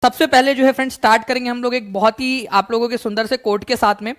सबसे पहले जो है फ्रेंड्स स्टार्ट करेंगे हम लोग एक बहुत ही आप लोगों के सुंदर से कोट के साथ में।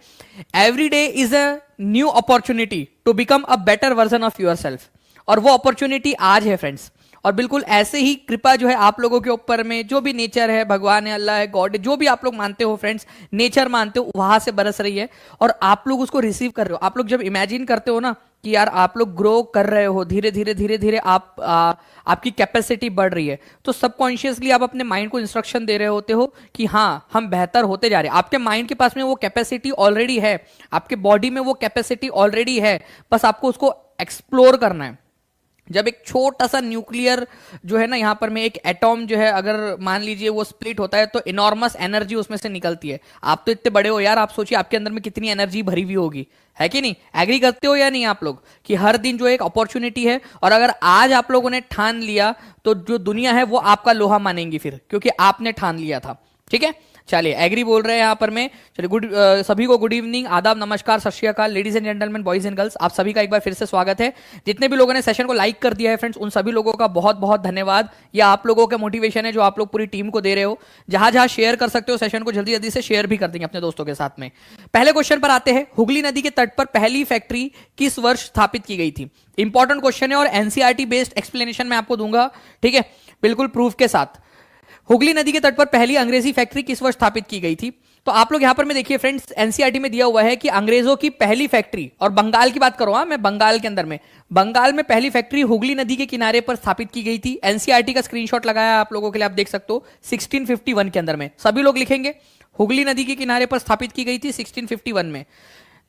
Every day is a new opportunity to become a better version of yourself. और वो अपॉर्चुनिटी आज है फ्रेंड्स। और बिल्कुल ऐसे ही कृपा जो है आप लोगों के ऊपर में, जो भी नेचर है, भगवान है, अल्लाह है, गॉड है, जो भी आप लोग मानते हो फ्रेंड्स, नेचर मानते हो, वहां से बरस रही है और आप लोग उसको रिसीव कर रहे हो। आप लोग जब इमेजिन करते हो ना कि यार आप लोग ग्रो कर रहे हो, धीरे धीरे धीरे धीरे आपकी कैपेसिटी बढ़ रही है, तो सबकॉन्शियसली आप अपने माइंड को इंस्ट्रक्शन दे रहे होते हो कि हाँ हम बेहतर होते जा रहे हैं। आपके माइंड के पास में वो कैपेसिटी ऑलरेडी है, आपके बॉडी में वो कैपेसिटी ऑलरेडी है, बस आपको उसको एक्सप्लोर करना है। जब एक छोटा सा न्यूक्लियर जो है ना, यहां पर में एक एटॉम जो है, अगर मान लीजिए वो स्प्लिट होता है तो इनॉर्मस एनर्जी उसमें से निकलती है। आप तो इतने बड़े हो यार, आप सोचिए आपके अंदर में कितनी एनर्जी भरी हुई होगी, है कि नहीं? एग्री करते हो या नहीं आप लोग कि हर दिन जो एक अपॉर्चुनिटी है, और अगर आज आप लोगों ने ठान लिया तो जो दुनिया है वो आपका लोहा मानेंगी फिर, क्योंकि आपने ठान लिया था। ठीक है, चलिए एग्री बोल रहे हैं यहां पर मैं। चलिए सभी को गुड इवनिंग, आदाब, नमस्कार, सत श्री अकाल, ladies and gentleman, boys and girls, आप सभी का एक बार फिर से स्वागत है। जितने भी लोगों ने सेशन को लाइक कर दिया है फ्रेंड्स, उन सभी लोगों का बहुत बहुत धन्यवाद। ये आप लोगों का मोटिवेशन है जो आप लोग पूरी टीम को दे रहे हो। जहां जहां शेयर कर सकते हो सेशन को जल्दी जल्दी से शेयर भी कर देंगे अपने दोस्तों के साथ में। पहले क्वेश्चन पर आते हैं। हुगली नदी के तट पर पहली फैक्ट्री किस वर्ष स्थापित की गई थी? इंपॉर्टेंट क्वेश्चन है और एनसीईआरटी बेस्ड एक्सप्लेनेशन मैं आपको दूंगा, ठीक है, बिल्कुल प्रूफ के साथ। हुगली नदी के तट पर पहली अंग्रेजी फैक्ट्री किस वर्ष स्थापित की गई थी? तो आप लोग यहां पर में देखिए फ्रेंड्स, एनसीईआरटी में दिया हुआ है कि अंग्रेजों की पहली फैक्ट्री, और बंगाल की बात करो, मैं बंगाल के अंदर में, बंगाल में पहली फैक्ट्री हुगली नदी के किनारे पर स्थापित की गई थी। एनसीईआरटी का स्क्रीनशॉट लगाया आप लोगों के लिए, आप देख सकते हो 1651 के अंदर में। सभी लोग लिखेंगे हुगली नदी के किनारे पर स्थापित की गई थी 1651 में।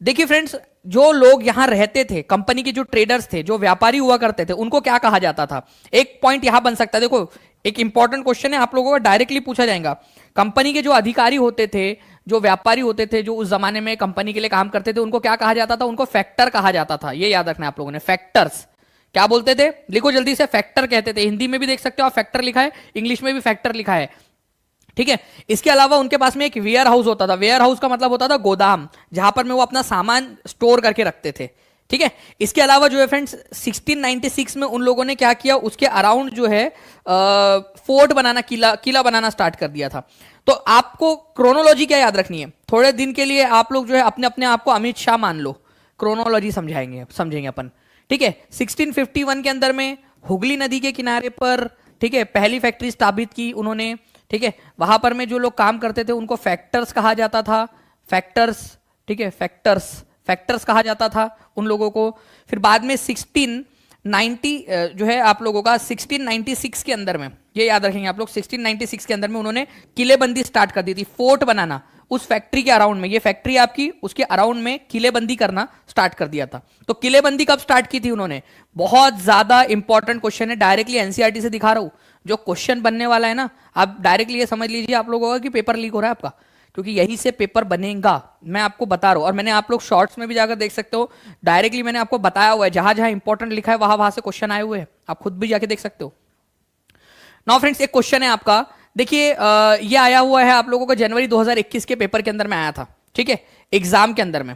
देखिए फ्रेंड्स, जो लोग यहां रहते थे, कंपनी के जो ट्रेडर्स थे, जो व्यापारी हुआ करते थे, उनको क्या कहा जाता था? एक पॉइंट यहां बन सकता है, देखो एक इंपॉर्टेंट क्वेश्चन है, आप लोगों को डायरेक्टली पूछा जाएगा। कंपनी के जो अधिकारी होते थे, जो व्यापारी होते थे, जो उस जमाने में कंपनी के लिए काम करते थे, उनको क्या कहा जाता था? उनको फैक्टर कहा जाता था। ये याद रखना आप लोगों ने, फैक्टर्स। क्या बोलते थे? लिखो जल्दी से, फैक्टर कहते थे। हिंदी में भी देख सकते हो आप, फैक्टर लिखा है, इंग्लिश में भी फैक्टर लिखा है, ठीक है। इसके अलावा उनके पास में एक वेयर हाउस होता था। वेयर हाउस का मतलब होता था गोदाम, जहां पर में वो अपना सामान स्टोर करके रखते थे, ठीक है। इसके अलावा जो है फ्रेंड्स 1696 में उन लोगों ने क्या किया, उसके अराउंड जो है फोर्ट बनाना, किला बनाना स्टार्ट कर दिया था। तो आपको क्रोनोलॉजी क्या याद रखनी है? थोड़े दिन के लिए आप लोग जो है अपने अपने आप को अमित शाह मान लो, क्रोनोलॉजी समझेंगे अपन, ठीक है। 1651 के अंदर में हुगली नदी के किनारे पर, ठीक है, पहली फैक्ट्री स्थापित की उन्होंने, ठीक है। वहां पर में जो लोग काम करते थे उनको फैक्टर्स कहा जाता था, फैक्टर्स, ठीक है, फैक्टर्स कहा जाता था उन लोगों को। फिर बाद में 1690 जो है आप लोगों का 1696 के अंदर में, ये याद रखेंगे आप लोग, 1696 के अंदर में उन्होंने किलेबंदी स्टार्ट कर दी थी, फोर्ट बनाना उस फैक्ट्री के अराउंड में। ये फैक्ट्री आपकी, उसके अराउंड में किलेबंदी करना स्टार्ट कर दिया था। तो किलेबंदी कब स्टार्ट की थी उन्होंने? बहुत ज्यादा इंपॉर्टेंट क्वेश्चन है, डायरेक्टली एनसीईआरटी से दिखा रहा हूं। जो क्वेश्चन बनने वाला है ना, आप डायरेक्टली ये समझ लीजिए आप लोगों का कि पेपर लीक हो रहा है आपका, क्योंकि यही से पेपर बनेगा, मैं आपको बता रहा हूं। और मैंने आप लोग शॉर्ट्स में भी जाकर देख सकते हो, डायरेक्टली मैंने आपको बताया हुआ है, जहां जहां इंपॉर्टेंट लिखा है वहां वहां से क्वेश्चन आए हुए हैं, आप खुद भी जाके देख सकते हो। नाउ फ्रेंड्स, एक क्वेश्चन है आपका, देखिए ये आया हुआ है आप लोगों को जनवरी 2021 के पेपर के अंदर में आया था, ठीक है, एग्जाम के अंदर में,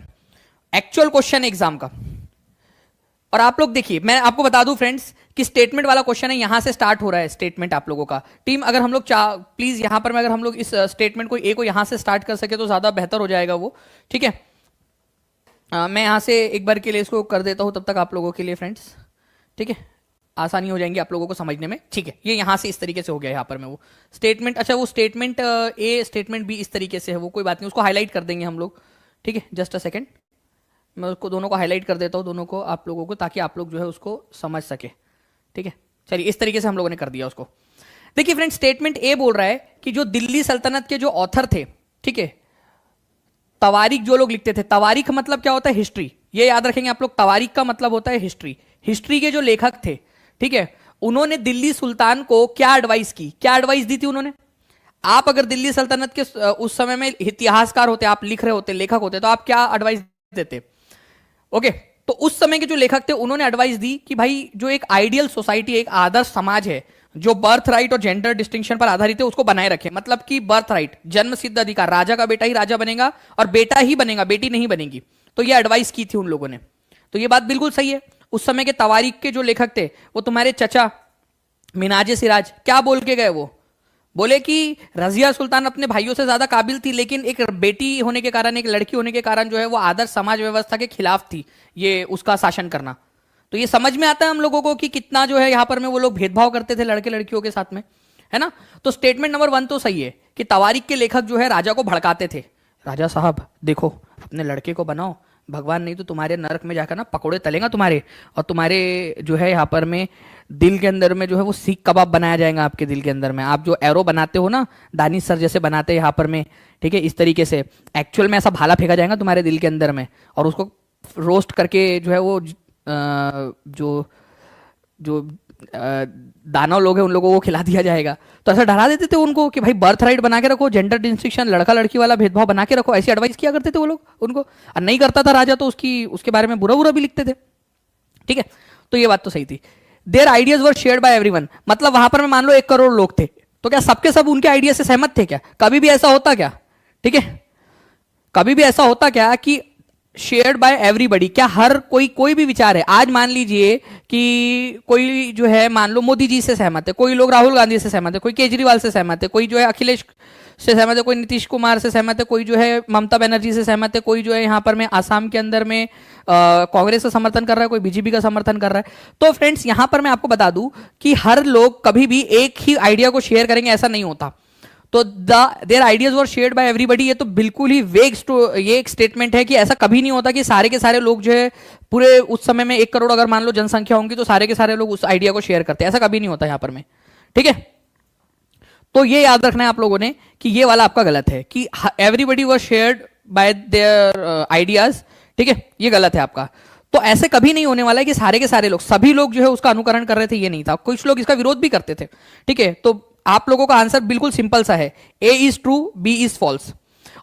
एक्चुअल क्वेश्चन एग्जाम का। और आप लोग देखिए, मैं आपको बता दूं फ्रेंड्स कि स्टेटमेंट वाला क्वेश्चन है, यहां से स्टार्ट हो रहा है स्टेटमेंट आप लोगों का। टीम अगर हम लोग प्लीज यहां पर, अगर हम लोग इस स्टेटमेंट को ए को यहां से स्टार्ट कर सके तो ज्यादा बेहतर हो जाएगा वो, ठीक है। मैं यहां से एक बार के लिए इसको कर देता हूं, तब तक आप लोगों के लिए फ्रेंड्स, ठीक है, आसानी हो जाएंगी आप लोगों को समझने में, ठीक है। ये यहां से इस तरीके से हो गया यहां पर में वो स्टेटमेंट। अच्छा, वो स्टेटमेंट ए, स्टेटमेंट बी इस तरीके से है, वो कोई बात नहीं, उसको हाईलाइट कर देंगे हम लोग, ठीक है। जस्ट अ सेकेंड, मैं उसको दोनों को हाईलाइट कर देता हूं, दोनों को आप लोगों को, ताकि आप लोग जो है उसको समझ सके, ठीक है। चलिए इस तरीके से हम लोगों ने कर दिया उसको। देखिए फ्रेंड, स्टेटमेंट ए बोल रहा है कि जो दिल्ली सल्तनत के जो ऑथर थे, ठीक है, तवारीख जो लोग लिखते थे, तवारीख मतलब क्या होता है? हिस्ट्री। ये याद रखेंगे आप लोग, तवारीख का मतलब होता है हिस्ट्री। हिस्ट्री के जो लेखक थे, ठीक है, उन्होंने दिल्ली सुल्तान को क्या एडवाइस की, क्या एडवाइस दी थी उन्होंने? आप अगर दिल्ली सल्तनत के उस समय में इतिहासकार होते, आप लिख रहे होते, लेखक होते, तो आप क्या एडवाइस देते? ओके, तो उस समय के जो लेखक थे उन्होंने एडवाइस दी कि भाई जो एक आइडियल सोसाइटी, एक आदर्श समाज है, जो बर्थ राइट और जेंडर डिस्टिंक्शन पर आधारित है, उसको बनाए रखें। मतलब कि बर्थ राइट, जन्म सिद्ध अधिकार, राजा का बेटा ही राजा बनेगा और बेटा ही बनेगा, बेटी नहीं बनेगी। तो ये एडवाइस की थी उन लोगों ने। तो ये बात बिल्कुल सही है। उस समय के तवारीख के जो लेखक थे, वो तुम्हारे चचा मिनाजे सिराज क्या बोल के गए? वो बोले कि रजिया सुल्तान अपने भाइयों से ज्यादा काबिल थी, लेकिन एक बेटी होने के कारण, एक लड़की होने के कारण जो है वो आदर्श समाज व्यवस्था के खिलाफ थी ये उसका शासन करना। तो ये समझ में आता है हम लोगों को कि कितना जो है यहाँ पर में वो लोग भेदभाव करते थे लड़के लड़कियों के साथ में, है ना। तो स्टेटमेंट नंबर 1 तो सही है कि तवारीख के लेखक जो है राजा को भड़काते थे, राजा साहब देखो अपने लड़के को बनाओ, भगवान नहीं तो तुम्हारे नरक में जाकर ना पकोड़े तलेगा तुम्हारे, और तुम्हारे जो है यहाँ पर में दिल के अंदर में जो है वो सीख कबाब बनाया जाएगा आपके दिल के अंदर में। आप जो एरो बनाते हो ना दानिश सर जैसे बनाते हैं यहाँ पर में, ठीक है, इस तरीके से एक्चुअल में ऐसा भाला फेंका जाएगा तुम्हारे दिल के अंदर में, और उसको रोस्ट करके जो है वो जो जो दानव लोग हैं उन लोगों को खिला दिया जाएगा। तो ऐसा डरा देते थे उनको कि भाई बर्थ राइट बना के रखो, जेंडर डिस्टिंक्शन, लड़का लड़की वाला भेदभाव बना के रखो, ऐसी एडवाइस किया करते थे वो लोग उनको। और नहीं करता था राजा तो उसके बारे में बुरा बुरा भी लिखते थे, ठीक है। तो ये बात तो सही थी। Their ideas were shared by everyone, मतलब वहां पर मैं मान लो 1 करोड़ लोग थे, तो क्या सबके सब उनके आइडिया से सहमत थे क्या? कभी भी ऐसा होता क्या? ठीक है, कभी भी ऐसा होता क्या कि शेयर्ड बाय एवरीबडी? क्या हर कोई भी विचार है? आज मान लीजिए कि कोई जो है मान लो मोदी जी से सहमत है, कोई लोग राहुल गांधी से सहमत है, कोई केजरीवाल से सहमत है, कोई जो है अखिलेश से सहमत है, कोई नीतीश कुमार से सहमत है, कोई जो है ममता बनर्जी से सहमत है, कोई जो है यहाँ पर में आसाम के अंदर में कांग्रेस का समर्थन कर रहा है, कोई बीजेपी का समर्थन कर रहा है। तो फ्रेंड्स यहाँ पर मैं आपको बता दूं कि हर लोग कभी भी एक ही आइडिया को शेयर करेंगे ऐसा नहीं होता। तो their ideas were shared by everybody, ये तो बिल्कुल ही वेग ये एक स्टेटमेंट है कि ऐसा कभी नहीं होता कि सारे के सारे लोग जो है पूरे उस समय में 1 करोड़ अगर मान लो जनसंख्या होंगी तो सारे के सारे लोग उस आइडिया को शेयर करते हैं, ऐसा कभी नहीं होता यहाँ पर में, ठीक है। तो ये याद रखना है आप लोगों ने कि ये वाला आपका गलत है कि everybody were shared by their ideas, ठीक है, ये गलत है आपका। तो ऐसे कभी नहीं होने वाला है कि सारे के सारे लोग, सभी लोग जो है उसका अनुकरण कर रहे थे, ये नहीं था। कुछ लोग इसका विरोध भी करते थे, ठीक है। तो आप लोगों का आंसर बिल्कुल सिंपल सा है, A is true, B is false.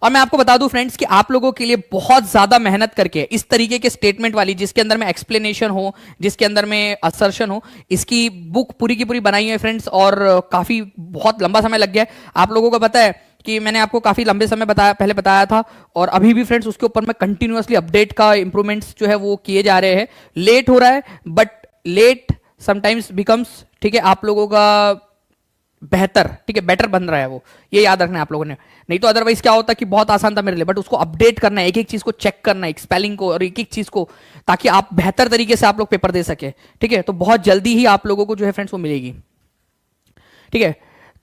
और मैं आपको बता दूं फ्रेंड्स कि आप लोगों के लिए बहुत ज्यादा मेहनत करके इस तरीके के स्टेटमेंट वाली, जिसके अंदर में एक्सप्लेनेशन हो, जिसके अंदर में असर्शन हो, इसकी बुक पूरी की पूरी बनाई है फ्रेंड्स, और काफी बहुत लंबा समय लग गया है। आप लोगों को पता है कि मैंने आपको काफी लंबे समय पहले बताया था, और अभी भी फ्रेंड्स उसके ऊपर में कंटिन्यूअसली अपडेट का इंप्रूवमेंट्स जो है वो किए जा रहे हैं। लेट हो रहा है बट लेट समटाइम्स बिकम्स, ठीक है, आप लोगों का बेहतर, ठीक है, बेटर बन रहा है वो, ये याद रखना है आप लोगों ने। नहीं तो अदरवाइज क्या होता कि बहुत आसान था मेरे लिए, बट उसको अपडेट करना है, एक एक चीज को चेक करना है, एक स्पेलिंग को और एक एक चीज को, ताकि आप बेहतर तरीके से आप लोग पेपर दे सके, ठीक है। तो बहुत जल्दी ही आप लोगों को जो है फ्रेंड्स वो मिलेगी, ठीक है।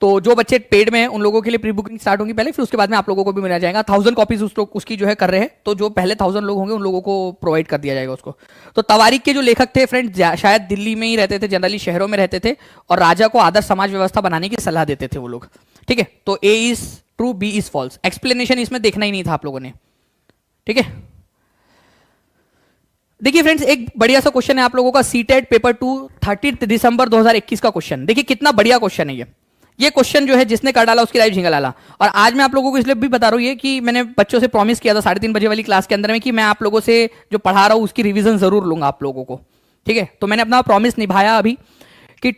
तो जो बच्चे पेड में हैं उन लोगों के लिए प्री बुकिंग स्टार्ट होगी पहले, फिर उसके बाद में आप लोगों को भी मिला जाएगा। 1000 कॉपीज उसकी जो है कर रहे हैं, तो जो पहले 1000 लोग होंगे उन लोगों को प्रोवाइड कर दिया जाएगा उसको। तो तवारीख के जो लेखक थे फ्रेंड्स शायद दिल्ली में ही रहते थे, जनरली शहरों में रहते थे, और राजा को आदर्श समाज व्यवस्था बनाने की सलाह देते थे वो लोग, ठीक है। तो A is true, B is false. Explanation इसमें देखना ही नहीं था आप लोगों ने, ठीक है। देखिए फ्रेंड्स एक बढ़िया सा क्वेश्चन है आप लोगों का, सीटेट पेपर 2 30 दिसंबर 2021 का क्वेश्चन। देखिए कितना बढ़िया क्वेश्चन है ये क्वेश्चन जो है जिसने कर डाला उसकी लाइफ झिंगा डाला। और आज मैं आप लोगों को इसलिए भी बता रहा हूं ये कि मैंने बच्चों से प्रॉमिस किया था 3:30 बजे वाली क्लास के अंदर में कि मैं आप लोगों से जो पढ़ा रहा हूं उसकी रिवीजन जरूर लूंगा आप लोगों को, ठीक है। तो मैंने अपना प्रॉमिस निभाया अभी कि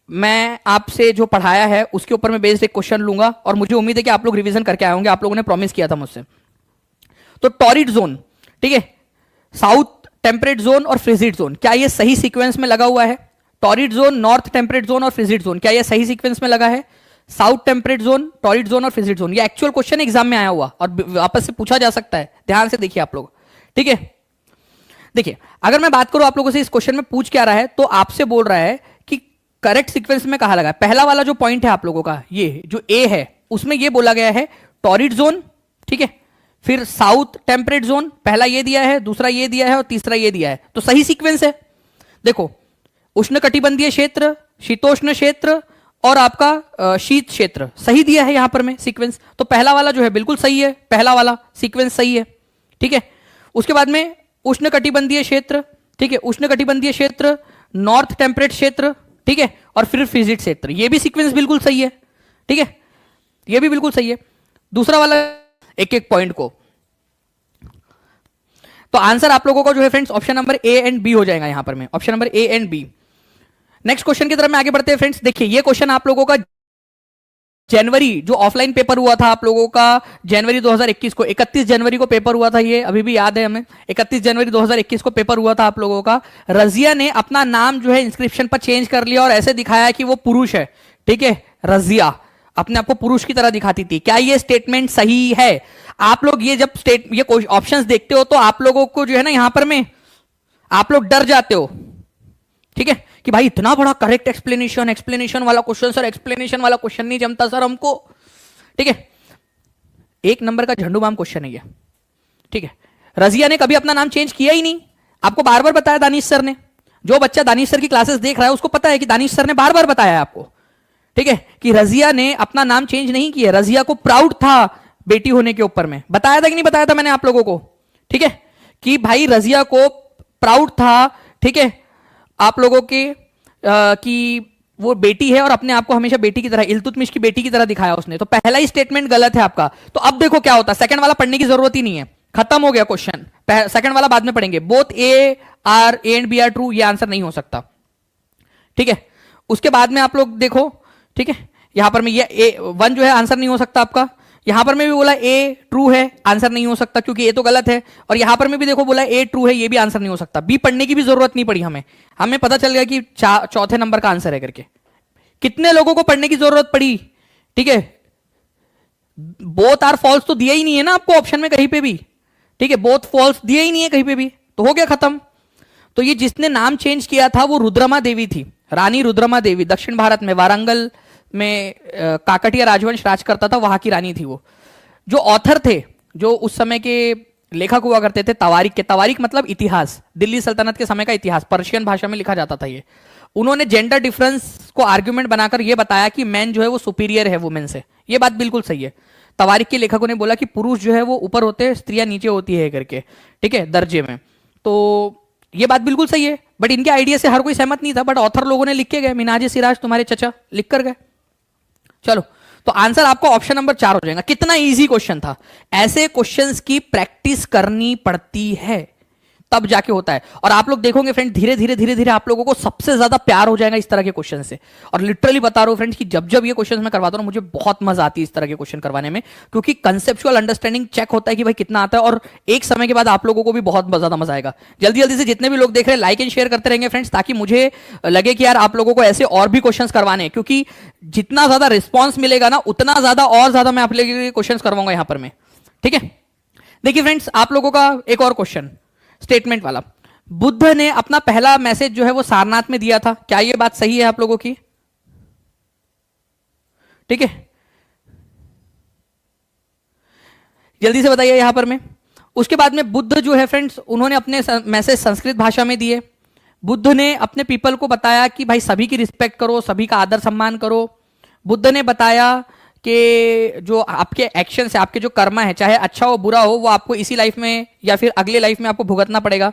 मैं आपसे जो पढ़ाया है उसके ऊपर मैं बेस्ड एक क्वेश्चन लूंगा, और मुझे उम्मीद है कि आप लोग रिवीजन करके आए होंगे, आप लोगों ने प्रॉमिस किया था मुझसे। तो टॉरिड जोन, ठीक है, साउथ टेम्परेट जोन और फ्रिजिड जोन, क्या ये सही सीक्वेंस में लगा हुआ है? Torrid zone, north temperate zone और फ्रिजिड जोन, क्या ये सही सीक्वेंस में लगा है? South temperate zone, torrid zone और फ्रिजिड जोन, ये एक्चुअल क्वेश्चन एग्जाम में आया हुआ और वापस से पूछा जा सकता है, ध्यान से देखिए आप लोग, ठीक है। देखिए अगर मैं बात करूं आप लोगों से इस क्वेश्चन में पूछ क्या रहा है, तो आपसे बोल रहा है कि करेक्ट सीक्वेंस में कहा लगा है। पहला वाला जो पॉइंट है आप लोगों का, ये जो ए है उसमें ये बोला गया है टॉरिड जोन, ठीक है, फिर साउथ टेम्परेट जोन, पहला ये दिया है, दूसरा ये दिया है और तीसरा ये दिया है, तो सही सीक्वेंस है। देखो उष्णकटिबंधीय क्षेत्र, शीतोष्ण क्षेत्र और आपका शीत क्षेत्र सही दिया है यहां पर में सीक्वेंस, तो पहला वाला जो है बिल्कुल सही है, पहला वाला सीक्वेंस सही है, ठीक है। उसके बाद में उष्णकटिबंधीय क्षेत्र, ठीक है, उष्णकटिबंधीय क्षेत्र, नॉर्थ टेम्परेट क्षेत्र, ठीक है, और फिर फ्रिजिड क्षेत्र, ये भी सीक्वेंस बिल्कुल सही है, ठीक है, ये भी बिल्कुल सही है। दूसरा वाला एक एक पॉइंट को, तो आंसर आप लोगों का जो है friends option number A and B हो जाएगा यहां पर में, option number A and B. Next question की तरफ में आगे बढ़ते हैं फ्रेंड्स। देखिए ये क्वेश्चन आप लोगों का जनवरी जो ऑफलाइन पेपर हुआ था आप लोगों का जनवरी 2021 को, 31 जनवरी को पेपर हुआ था, ये अभी भी याद है हमें, 31 जनवरी 2021 को पेपर हुआ था आप लोगों का। रजिया ने अपना नाम जो है इंस्क्रिप्शन पर चेंज कर लिया और ऐसे दिखाया कि वो पुरुष है, ठीक है, रजिया, अपने आप को पुरुष की तरह दिखाती थी। क्या ये स्टेटमेंट सही है? आप लोग ये जब ये ऑप्शंस देखते हो तो आप लोगों को जो है ना यहां पर में आप लोग डर जाते हो, ठीक है, कि भाई इतना बड़ा करेक्ट एक्सप्लेनेशन वाला क्वेश्चन सर, एक्सप्लेनेशन वाला क्वेश्चन नहीं जमता सर हमको, ठीक है। एक नंबर का झंडू बाम क्वेश्चन है ये, ठीक है। रजिया ने कभी अपना नाम चेंज किया ही नहीं, आपको बार बार बताया दानिश सर ने। जो बच्चा दानिश सर की क्लासेस देख रहा है उसको पता है कि दानिश सर ने बार बार बताया है आपको, ठीक है, कि रजिया ने अपना नाम चेंज नहीं किया। रजिया को प्राउड था बेटी होने के ऊपर में, बताया था कि नहीं बताया था मैंने आप लोगों को, ठीक है, कि भाई रजिया को प्राउड था, ठीक है, आप लोगों के कि वो बेटी है और अपने आप को हमेशा बेटी की तरह, इल्तुतमिश की बेटी की तरह दिखाया उसने। तो पहला ही स्टेटमेंट गलत है आपका। तो अब देखो क्या होता है, सेकंड वाला पढ़ने की जरूरत ही नहीं है, खत्म हो गया क्वेश्चन। सेकंड वाला बाद में पढ़ेंगे। Both A and B are true, ये आंसर नहीं हो सकता, ठीक है। उसके बाद में आप लोग देखो, ठीक है, यहां पर मैं ये ए वन जो है आंसर नहीं हो सकता आपका। यहां पर मैं भी बोला ए ट्रू है, आंसर नहीं हो सकता क्योंकि ए तो गलत है। और यहां पर मैं भी देखो बोला ए ट्रू है, ये भी आंसर नहीं हो सकता। बी पढ़ने की भी जरूरत नहीं पड़ी हमें पता चल गया कि चौथे नंबर का आंसर है करके। कितने लोगों को पढ़ने की जरूरत पड़ी, ठीक है। बोथ आर फॉल्स तो दिया ही नहीं है ना आपको ऑप्शन में कहीं पे भी, ठीक है, बोथ फॉल्स दिया ही नहीं है कहीं पे भी, तो हो गया खत्म। तो ये जिसने नाम चेंज किया था वो रुद्रमा देवी थी, रानी रुद्रमा देवी, दक्षिण भारत में वारंगल में काकटिया राजवंश राज करता था, वहां की रानी थी वो। जो ऑथर थे, जो उस समय के लेखक हुआ करते थे तवारीख के, तवारीख मतलब इतिहास, दिल्ली सल्तनत के समय का इतिहास, पर्शियन भाषा में लिखा जाता था ये। उन्होंने जेंडर डिफरेंस को आर्ग्यूमेंट बनाकर ये बताया कि मैन जो है वो सुपीरियर है वुमेन से। ये बात बिल्कुल सही है। तवारीख के लेखकों ने बोला कि पुरुष जो है वो ऊपर होते हैं, स्त्रियां नीचे होती है करके, ठीक है, दर्जे में। तो ये बात बिल्कुल सही है, बट इनके आइडिया से हर कोई सहमत नहीं था, बट ऑथर लोगों ने लिख के गए, मिनाज सिराज तुम्हारे चचा लिख कर गए। चलो, तो आंसर आपको ऑप्शन नंबर 4 हो जाएगा। कितना इजी क्वेश्चन था। ऐसे क्वेश्चंस की प्रैक्टिस करनी पड़ती है तब जाके होता है। और आप लोग देखोगे फ्रेंड, धीरे धीरे धीरे धीरे आप लोगों को सबसे ज्यादा प्यार हो जाएगा इस तरह के क्वेश्चन से। और लिटरली बता रहा हूं फ्रेंड्स कि जब जब ये क्वेश्चन मैं करवाता हूं मुझे बहुत मजा आती है इस तरह के क्वेश्चन करवाने में, क्योंकि कंसेप्चुअल अंडरस्टैंडिंग चेक होता है कि भाई कितना आता है। और एक समय के बाद आप लोगों को भी बहुत ज्यादा मजा आएगा। जल्दी जल्दी से जितने भी लोग देख रहे हैं लाइक एंड शेयर करते रहेंगे फ्रेंड्स, ताकि मुझे लगे कि यार आप लोगों को ऐसे और भी क्वेश्चन करवाने, क्योंकि जितना ज्यादा रिस्पॉन्स मिलेगा ना उतना ज्यादा और ज्यादा मैं आप लोगों के क्वेश्चन करवाऊंगा यहां पर मैं, ठीक है। देखिए फ्रेंड्स, आप लोगों का एक और क्वेश्चन स्टेटमेंट वाला, बुद्ध ने अपना पहला मैसेज जो है वो सारनाथ में दिया था, क्या यह बात सही है आप लोगों की? ठीक है, जल्दी से बताइए यहां पर में। उसके बाद में बुद्ध जो है फ्रेंड्स, उन्होंने अपने मैसेज संस्कृत भाषा में दिए। बुद्ध ने अपने पीपल को बताया कि भाई सभी की रिस्पेक्ट करो, सभी का आदर सम्मान करो। बुद्ध ने बताया कि जो आपके एक्शन है, आपके जो कर्म है, चाहे अच्छा हो बुरा हो, वो आपको इसी लाइफ में या फिर अगले लाइफ में आपको भुगतना पड़ेगा,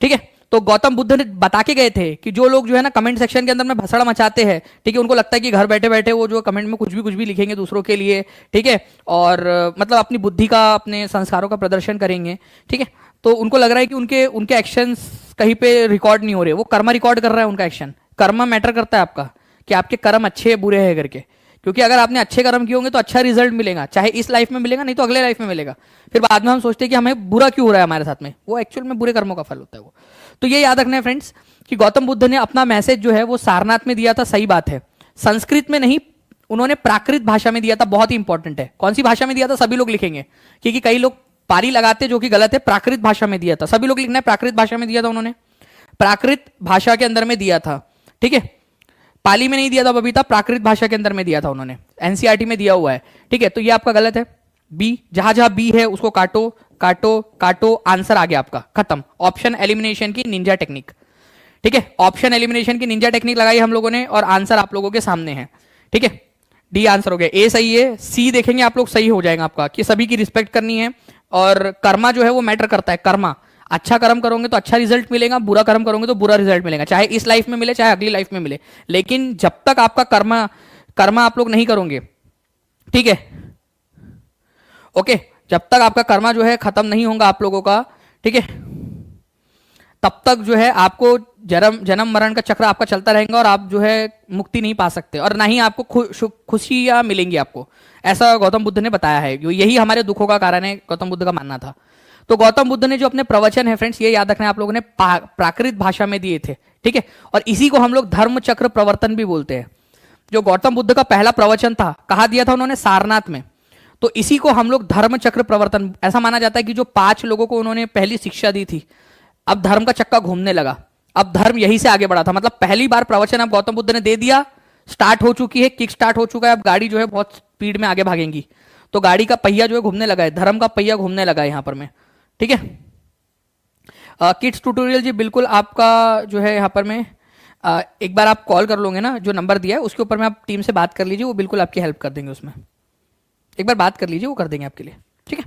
ठीक है। तो गौतम बुद्ध ने बता के गए थे कि जो लोग जो है ना कमेंट सेक्शन के अंदर में भसड़ मचाते हैं, ठीक है, उनको लगता है कि घर बैठे बैठे वो जो कमेंट में कुछ भी लिखेंगे दूसरों के लिए, ठीक है, और मतलब अपनी बुद्धि का, अपने संस्कारों का प्रदर्शन करेंगे, ठीक है। तो उनको लग रहा है कि उनके उनके एक्शंस कहीं पे रिकॉर्ड नहीं हो रहे, वो कर्म रिकॉर्ड कर रहा है उनका एक्शन। कर्म मैटर करता है आपका, कि आपके कर्म अच्छे बुरे हैं करके, क्योंकि अगर आपने अच्छे कर्म किए होंगे तो अच्छा रिजल्ट मिलेगा, चाहे इस लाइफ में मिलेगा नहीं तो अगले लाइफ में मिलेगा। फिर बाद में हम सोचते हैं कि हमें बुरा क्यों हो रहा है हमारे साथ में, वो एक्चुअल में बुरे कर्मों का फल होता है वो। तो ये याद रखना है फ्रेंड्स कि गौतम बुद्ध ने अपना मैसेज जो है वो सारनाथ में दिया था, सही बात है। संस्कृत में नहीं, उन्होंने प्राकृत भाषा में दिया था, बहुत ही इंपॉर्टेंट है। कौन सी भाषा में दिया था सभी लोग लिखेंगे, क्योंकि कई लोग पारी लगाते जो कि गलत है। प्राकृत भाषा में दिया था, सभी लोग लिखना है, प्राकृत भाषा में दिया था उन्होंने, प्राकृत भाषा के अंदर में दिया था, ठीक है। पाली में नहीं दिया था बबीता, प्राकृत भाषा के अंदर में दिया था उन्होंने, एनसीईआरटी में दिया हुआ है, ठीक है। तो ये आपका गलत है। बी, जहां जहां बी है उसको काटो काटो काटो, आंसर आ गया आपका, खत्म। ऑप्शन एलिमिनेशन की निंजा टेक्निक, ठीक है, ऑप्शन एलिमिनेशन की निंजा टेक्निक लगाई हम लोगों ने और आंसर आप लोगों के सामने है, ठीक है। डी आंसर हो गया, ए सही है, सी देखेंगे आप लोग सही हो जाएगा आपका, कि सभी की रिस्पेक्ट करनी है। और कर्मा जो है वो मैटर करता है, कर्मा, अच्छा कर्म करोगे तो अच्छा रिजल्ट मिलेगा, बुरा कर्म करोगे तो बुरा रिजल्ट मिलेगा, चाहे इस लाइफ में मिले चाहे अगली लाइफ में मिले। लेकिन जब तक आपका कर्मा आप लोग नहीं करोगे, ठीक है, ओके, जब तक आपका कर्मा जो है खत्म नहीं होगा आप लोगों का, ठीक है, तब तक जो है आपको जन्म मरण का चक्र आपका चलता रहेगा और आप जो है मुक्ति नहीं पा सकते, और ना ही आपको खुशियां मिलेंगी आपको। ऐसा गौतम बुद्ध ने बताया है, यही हमारे दुखों का कारण है, गौतम बुद्ध का मानना था। तो गौतम बुद्ध ने जो अपने प्रवचन है फ्रेंड्स, ये याद रखना है आप लोगों ने, प्राकृत भाषा में दिए थे, ठीक है। और इसी को हम लोग धर्म चक्र प्रवर्तन भी बोलते हैं। जो गौतम बुद्ध का पहला प्रवचन था, कहा दिया था उन्होंने? सारनाथ में। तो इसी को हम लोग धर्म चक्र प्रवर्तन, ऐसा माना जाता है कि जो 5 लोगों को उन्होंने पहली शिक्षा दी थी, अब धर्म का चक्का घूमने लगा, अब धर्म यहीं से आगे बढ़ा था। मतलब पहली बार प्रवचन अब गौतम बुद्ध ने दे दिया, स्टार्ट हो चुकी है, किक स्टार्ट हो चुका है, अब गाड़ी जो है बहुत स्पीड में आगे भागेंगी। तो गाड़ी का पहिया जो है घूमने लगा है, धर्म का पहिया घूमने लगा है यहां पर में। ठीक है, किड्स ट्यूटोरियल जी बिल्कुल आपका जो है यहाँ पर में एक बार आप कॉल कर लोगे ना, जो नंबर दिया है उसके ऊपर में आप टीम से बात कर लीजिए, वो बिल्कुल आपकी हेल्प कर देंगे। उसमें एक बार बात कर लीजिए, वो कर देंगे आपके लिए। ठीक है,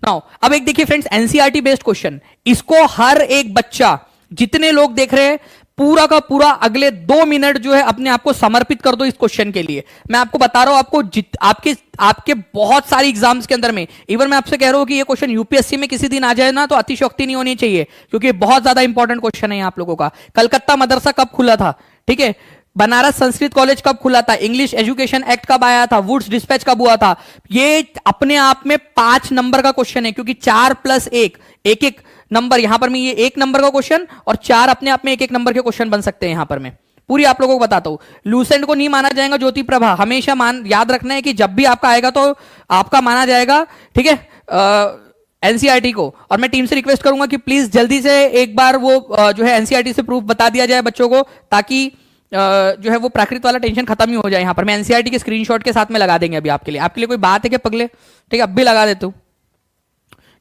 नाउ अब एक देखिए फ्रेंड्स, एनसीईआरटी बेस्ड क्वेश्चन, इसको हर एक बच्चा, जितने लोग देख रहे हैं, पूरा का पूरा अगले 2 मिनट जो है अपने आप को समर्पित कर दो इस क्वेश्चन के लिए। मैं आपको बता रहा हूं, आपको आपके बहुत सारी एग्जाम्स के अंदर में, इवन मैं आपसे कह रहा हूं कि ये क्वेश्चन यूपीएससी में किसी दिन आ जाए ना, तो अतिशयोक्ति नहीं होनी चाहिए, क्योंकि बहुत ज्यादा इंपॉर्टेंट क्वेश्चन है आप लोगों का। कलकत्ता मदरसा कब खुला था? ठीक है, बनारस संस्कृत कॉलेज कब खुला था? इंग्लिश एजुकेशन एक्ट कब आया था? वुड्स डिस्पैच कब हुआ था? ये अपने आप में 5 नंबर का क्वेश्चन है, क्योंकि 4 + 1 एक नंबर, यहां पर में ये 1 नंबर का क्वेश्चन, और 4 अपने आप में 1 नंबर के क्वेश्चन बन सकते हैं यहां पर में। पूरी आप लोगों को बताता हूं, लूसेंट को नहीं माना जाएगा, ज्योति प्रभा हमेशा याद रखना है कि जब भी आपका आएगा तो आपका माना जाएगा। ठीक है, एनसीईआरटी को। और मैं टीम से रिक्वेस्ट करूंगा कि प्लीज जल्दी से एक बार वो जो है एनसीईआरटी से प्रूफ बता दिया जाए बच्चों को, ताकि जो है वो प्राकृत वाला टेंशन खत्म ही हो जाए। यहां पर मैं एनसीईआरटी के स्क्रीनशॉट के साथ में लगा देंगे अभी आपके लिए कोई बात है क्या पगले? ठीक है, अब भी लगा देता हूं।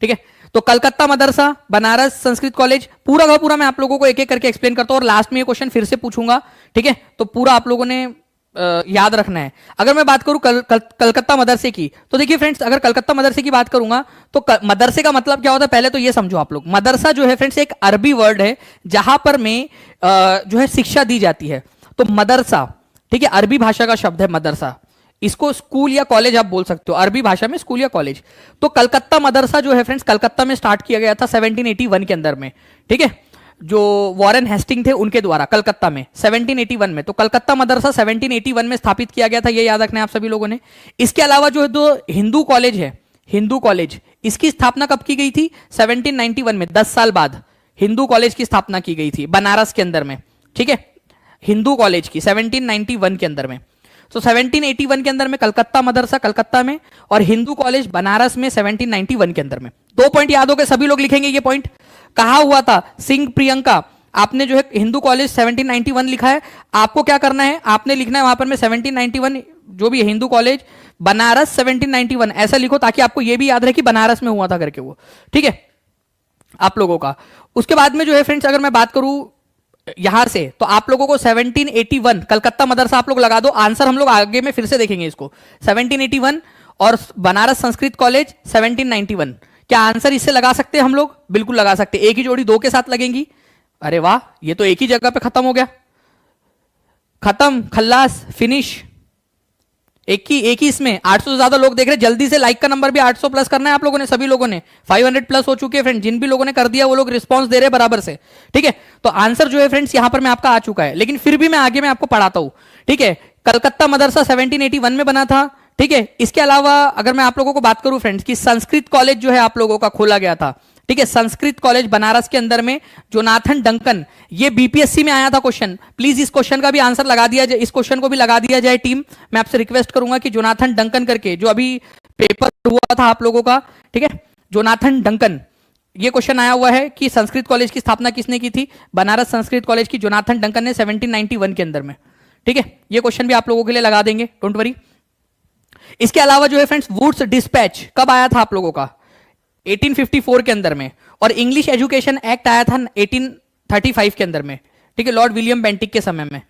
ठीक है, तो कलकत्ता मदरसा, बनारस संस्कृत कॉलेज, पूरा का पूरा मैं आप लोगों को एक एक करके एक्सप्लेन करता हूं, और लास्ट में ये क्वेश्चन फिर से पूछूंगा। ठीक है, तो पूरा आप लोगों ने याद रखना है। अगर मैं बात करूं कलकत्ता मदरसे की, तो देखिए फ्रेंड्स, अगर कलकत्ता मदरसे की बात करूंगा तो मदरसे का मतलब क्या होता है, पहले तो ये समझो आप लोग। मदरसा जो है फ्रेंड्स एक अरबी वर्ड है, जहां पर में जो है शिक्षा दी जाती है। तो मदरसा, ठीक है, अरबी भाषा का शब्द है मदरसा, इसको स्कूल या कॉलेज आप बोल सकते हो, अरबी भाषा में स्कूल या कॉलेज। तो कलकत्ता मदरसा जो है फ्रेंड्स, कलकत्ता में स्टार्ट किया गया था 1781 के अंदर में। ठीक है, जो वॉरेन हेस्टिंग थे उनके द्वारा कलकत्ता में 1781 में। तो कलकत्ता मदरसा 1781 में स्थापित किया गया था, ये याद रखना है आप सभी लोगों ने। इसके अलावा जो है दो हिंदू कॉलेज है, हिंदू कॉलेज, इसकी स्थापना कब की गई थी? 1791 में, 10 साल बाद हिंदू कॉलेज की स्थापना की गई थी बनारस के अंदर में। ठीक है, हिंदू कॉलेज की 1791 के अंदर में। तो 1781 के अंदर में कलकत्ता मदरसा कलकत्ता में, और हिंदू कॉलेज बनारस में 1791 के अंदर में। 2 पॉइंट याद हो गए, सभी लोग लिखेंगे ये पॉइंट। कहा हुआ था सिंह प्रियंका, आपने जो है हिंदू कॉलेज 1791 लिखा है, आपको क्या करना है, आपने लिखना है वहां पर में 1791 जो भी है, हिंदू कॉलेज बनारस 1791 ऐसा लिखो, ताकि आपको ये भी याद रहे कि बनारस में हुआ था करके वो। ठीक है, आप लोगों का। उसके बाद में जो है फ्रेंड्स, अगर मैं बात करूं यहां से, तो आप लोगों को 1781 कलकत्ता मदरसा आप लोग लगा दो, आंसर हम लोग आगे में फिर से देखेंगे इसको। 1781 और बनारस संस्कृत कॉलेज 1791, क्या आंसर इससे लगा सकते हैं हम लोग? बिल्कुल लगा सकते हैं। एक ही जोड़ी 2 के साथ लगेंगी। अरे वाह, ये तो एक ही जगह पे खत्म हो गया, खत्म, खल्लास, फिनिश। एक ही इसमें 800 से ज्यादा लोग देख रहे हैं। जल्दी से लाइक का नंबर भी 800 प्लस करना है आप लोगों ने, सभी लोगों ने 500 प्लस हो चुके हैं फ्रेंड। जिन भी लोगों ने कर दिया वो लोग रिस्पांस दे रहे हैं बराबर से। ठीक है, तो आंसर जो है फ्रेंड्स यहां पर मैं आपका आ चुका है, लेकिन फिर भी मैं आगे में आपको पढ़ाता हूं। ठीक है, कलकत्ता मदरसा 1781 में बना था। ठीक है, इसके अलावा अगर मैं आप लोगों को बात करूं फ्रेंड्स, कि संस्कृत कॉलेज जो है आप लोगों का खोला गया था। ठीक है, संस्कृत कॉलेज बनारस के अंदर में, जोनाथन डंकन, ये बीपीएससी में आया था क्वेश्चन। प्लीज इस क्वेश्चन का भी आंसर लगा दिया जाए, इस क्वेश्चन को भी लगा दिया जाए टीम। मैं आपसे रिक्वेस्ट करूंगा कि जोनाथन डंकन करके, जो अभी पेपर हुआ था आप लोगों का, ठीक है, जोनाथन डंकन, ये क्वेश्चन आया हुआ है कि संस्कृत कॉलेज की स्थापना किसने की थी? बनारस संस्कृत कॉलेज की जोनाथन डंकन ने 1791 के अंदर में। ठीक है, ये क्वेश्चन भी आप लोगों के लिए लगा देंगे, डोंट वरी। इसके अलावा जो है फ्रेंड्स, वुड्स डिस्पैच कब आया था आप लोगों का? 1854 के अंदर में। और इंग्लिश एजुकेशन एक्ट आया था 1835 के अंदर में। ठीक है, लॉर्ड विलियम बेंटिक के समय में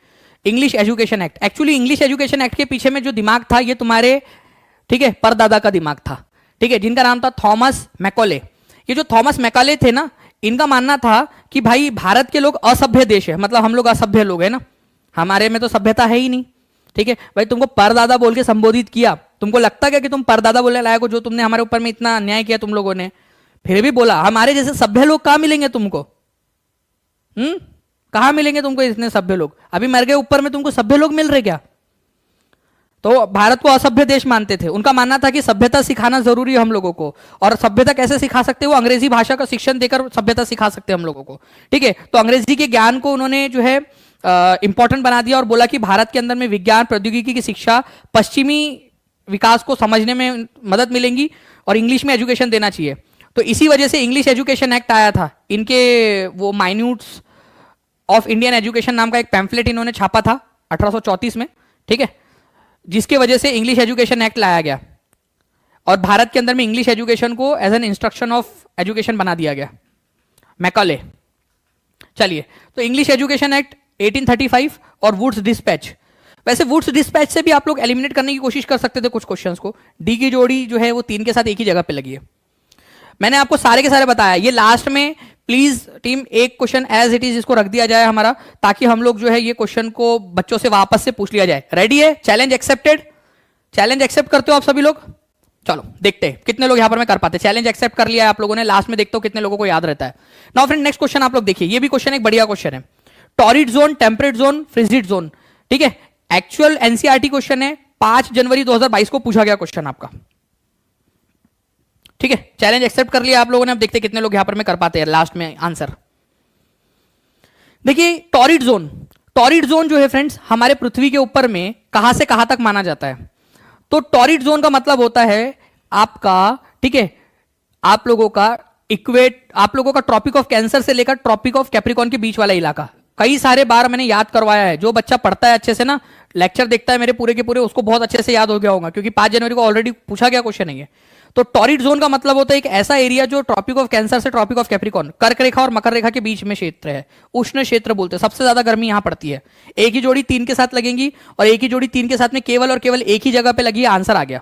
English education act. Actually English education act के पीछे में जो दिमाग था, ये तुम्हारे, ठीक है, परदादा का दिमाग था। ठीक है, जिनका नाम था थॉमस मैकॉले। ये जो थॉमस मैकॉले थे ना, इनका मानना था कि भाई भारत के लोग असभ्य देश है, मतलब हम लोग असभ्य लोग है ना, हमारे में तो सभ्यता है ही नहीं। ठीक है भाई, तुमको परदादा बोल के संबोधित किया, तुमको लगता क्या कि तुम परदादा बोलने लायक हो? जो तुमने हमारे ऊपर में इतना अन्याय किया तुम लोगों ने, फिर भी बोला। हमारे जैसे सभ्य लोग कहां मिलेंगे तुमको? कहां मिलेंगे तुमको इतने सभ्य लोग? अभी मर गए ऊपर में, तुमको सभ्य लोग मिल रहे क्या? तो भारत को असभ्य देश मानते थे। उनका मानना था कि सभ्यता सिखाना जरूरी है हम लोगों को, और सभ्यता कैसे सिखा सकते हैं? वो अंग्रेजी भाषा का शिक्षण देकर सभ्यता सिखा सकते हैं हम लोगों को। ठीक है, तो अंग्रेजी के ज्ञान को उन्होंने जो है इंपॉर्टेंट बना दिया और बोला कि भारत के अंदर में विज्ञान प्रौद्योगिकी की शिक्षा पश्चिमी विकास को समझने में मदद मिलेंगी और इंग्लिश में एजुकेशन देना चाहिए। तो इसी वजह से इंग्लिश एजुकेशन एक्ट आया था। इनके वो माइन्यूट्स ऑफ इंडियन एजुकेशन नाम का एक पैम्फलेट इन्होंने छापा था 1834 में, ठीक है, जिसके वजह से इंग्लिश एजुकेशन एक्ट लाया गया और भारत के अंदर में इंग्लिश एजुकेशन को as an instruction of education बना दिया गया, मैकॉले। चलिए, तो इंग्लिश एजुकेशन एक्ट 1835 और वुड्स डिस्पैच। वैसे वुड्स डिस्पैच से भी आप लोग एलिमिनेट करने की कोशिश कर सकते थे कुछ क्वेश्चंस को। डी की जोड़ी जो है वो 3 के साथ एक ही जगह पे लगी है। मैंने आपको सारे के सारे बताया। ये लास्ट में प्लीज टीम एक क्वेश्चन एज इट इज इसको रख दिया जाए हमारा, ताकि हम लोग जो है ये क्वेश्चन को बच्चों से वापस से पूछ लिया जाए। रेडी है? Challenge accepted? चैलेंज एक्सेप्ट करते हो आप सभी लोग? चलो देखते हैं कितने लोग यहां पर में कर पाते हैं। चैलेंज एक्सेप्ट कर लिया है आप लोगों ने, लास्ट में देखते हो कितने लोगों को याद रहता है। नाउ फ्रेंड, नेक्स्ट क्वेश्चन आप लोग देखिए। ये भी क्वेश्चन एक बढ़िया क्वेश्चन है। Torrid zone, temperate zone, frigid zone, ठीक है, एक्चुअल एनसीईआरटी क्वेश्चन है। 5 जनवरी 2022 को पूछा गया क्वेश्चन आपका, ठीक है। चैलेंज एक्सेप्ट कर लिया आप लोगों ने। अब देखते कितने लोग यहां पर में कर पाते हैं लास्ट में आंसर। देखिए टॉरिड जोन, टॉरिड जोन जो है फ्रेंड्स हमारे पृथ्वी के ऊपर में कहां से कहां तक माना जाता है। तो टॉरिड जोन का मतलब होता है आपका, ठीक है, आप लोगों का ट्रॉपिक ऑफ कैंसर से लेकर ट्रॉपिक ऑफ कैप्रिकॉर्न के बीच वाला इलाका। कई सारे बार मैंने याद करवाया है। जो बच्चा पढ़ता है अच्छे से ना, लेक्चर देखता है मेरे पूरे के पूरे, उसको बहुत अच्छे से याद हो गया होगा, क्योंकि 5 जनवरी को ऑलरेडी पूछा गया क्वेश्चन है ये। तो टॉरिड जोन का मतलब होता है एक ऐसा एरिया जो ट्रॉपिक ऑफ कैंसर से ट्रॉपिक ऑफ कैप्रिकॉर्न, कर्क रेखा और मकर रेखा के बीच में क्षेत्र है। उष्ण क्षेत्र बोलते हैं। सबसे ज्यादा गर्मी यहां पड़ती है। एक ही जोड़ी 3 के साथ लगेंगी और एक ही जोड़ी 3 के साथ में केवल और केवल एक ही जगह पे लगी है। आंसर आ गया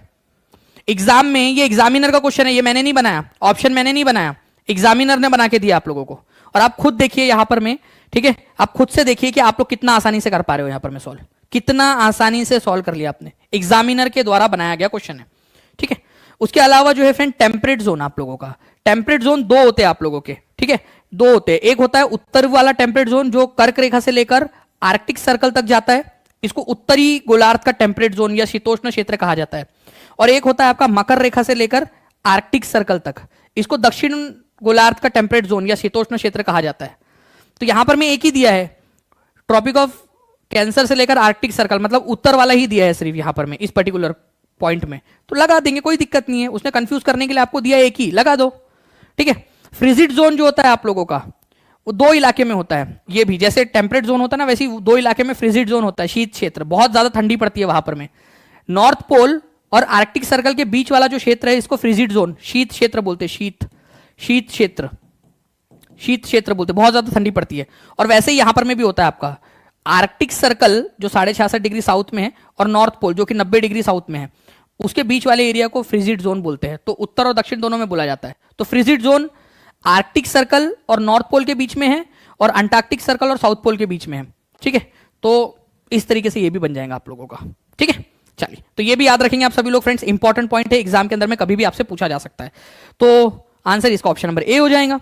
एग्जाम में। ये एग्जामिनर का क्वेश्चन है, ये मैंने नहीं बनाया, ऑप्शन मैंने नहीं बनाया, एग्जामिनर ने बना के दिया आप लोगों को। और आप खुद देखिए यहां पर में, ठीक है, आप खुद से देखिए कि आप लोग कितना आसानी से कर पा रहे हो। यहां पर में सॉल्व कितना आसानी से सॉल्व कर लिया आपने, एग्जामिनर के द्वारा बनाया गया क्वेश्चन है, ठीक है। उसके अलावा जो है फ्रेंड टेम्परेट जोन आप लोगों का, टेम्परेट जोन 2 होते हैं आप लोगों के, ठीक है, 2 होते हैं। एक होता है उत्तर वाला टेम्परेट जोन जो कर्क रेखा से लेकर आर्कटिक सर्कल तक जाता है, इसको उत्तरी गोलार्ध का टेम्परेट जोन या शीतोष्ण क्षेत्र कहा जाता है। और एक होता है आपका मकर रेखा से लेकर आर्कटिक सर्कल तक, इसको दक्षिण गोलार्ध का टेम्परेट जोन या शीतोष्ण क्षेत्र कहा जाता है। तो यहां पर मैं एक ही दिया है, ट्रॉपिक ऑफ कैंसर से लेकर आर्कटिक सर्कल, मतलब उत्तर वाला ही दिया है सिर्फ यहां पर में इस पर्टिकुलर पॉइंट में। तो लगा देंगे, कोई दिक्कत नहीं है। उसने कंफ्यूज करने के लिए आपको दिया एक ही, लगा दो, ठीक है। फ्रिजिड जोन जो होता है आप लोगों का वो 2 इलाके में होता है। ये भी जैसे टेम्परेट जोन होता है ना, वैसे 2 इलाके में फ्रिजिड जोन होता है। शीत क्षेत्र, बहुत ज्यादा ठंडी पड़ती है वहां पर में। नॉर्थ पोल और आर्कटिक सर्कल के बीच वाला जो क्षेत्र है इसको फ्रिजिड जोन, शीत क्षेत्र बोलते हैं। शीत क्षेत्र बोलते हैं, बहुत ज्यादा ठंडी पड़ती है। और वैसे ही यहां पर में भी होता है आपका आर्कटिक सर्कल जो 66.5 डिग्री साउथ में है और नॉर्थ पोल जो कि 90 डिग्री साउथ में है, उसके बीच वाले एरिया को फ्रिजिड जोन बोलते हैं। तो उत्तर और दक्षिण दोनों में बोला जाता है। तो फ्रिजिड जोन आर्कटिक सर्कल और नॉर्थ पोल के बीच में है और अंटार्कटिक सर्कल और साउथ पोल के बीच में है, ठीक है। तो इस तरीके से ये भी बन जाएगा आप लोगों का, ठीक है। चलिए, तो ये भी याद रखेंगे आप सभी लोग फ्रेंड्स, इंपॉर्टेंट पॉइंट है, एग्जाम के अंदर में कभी भी आपसे पूछा जा सकता है। तो आंसर इसका ऑप्शन नंबर ए हो जाएगा।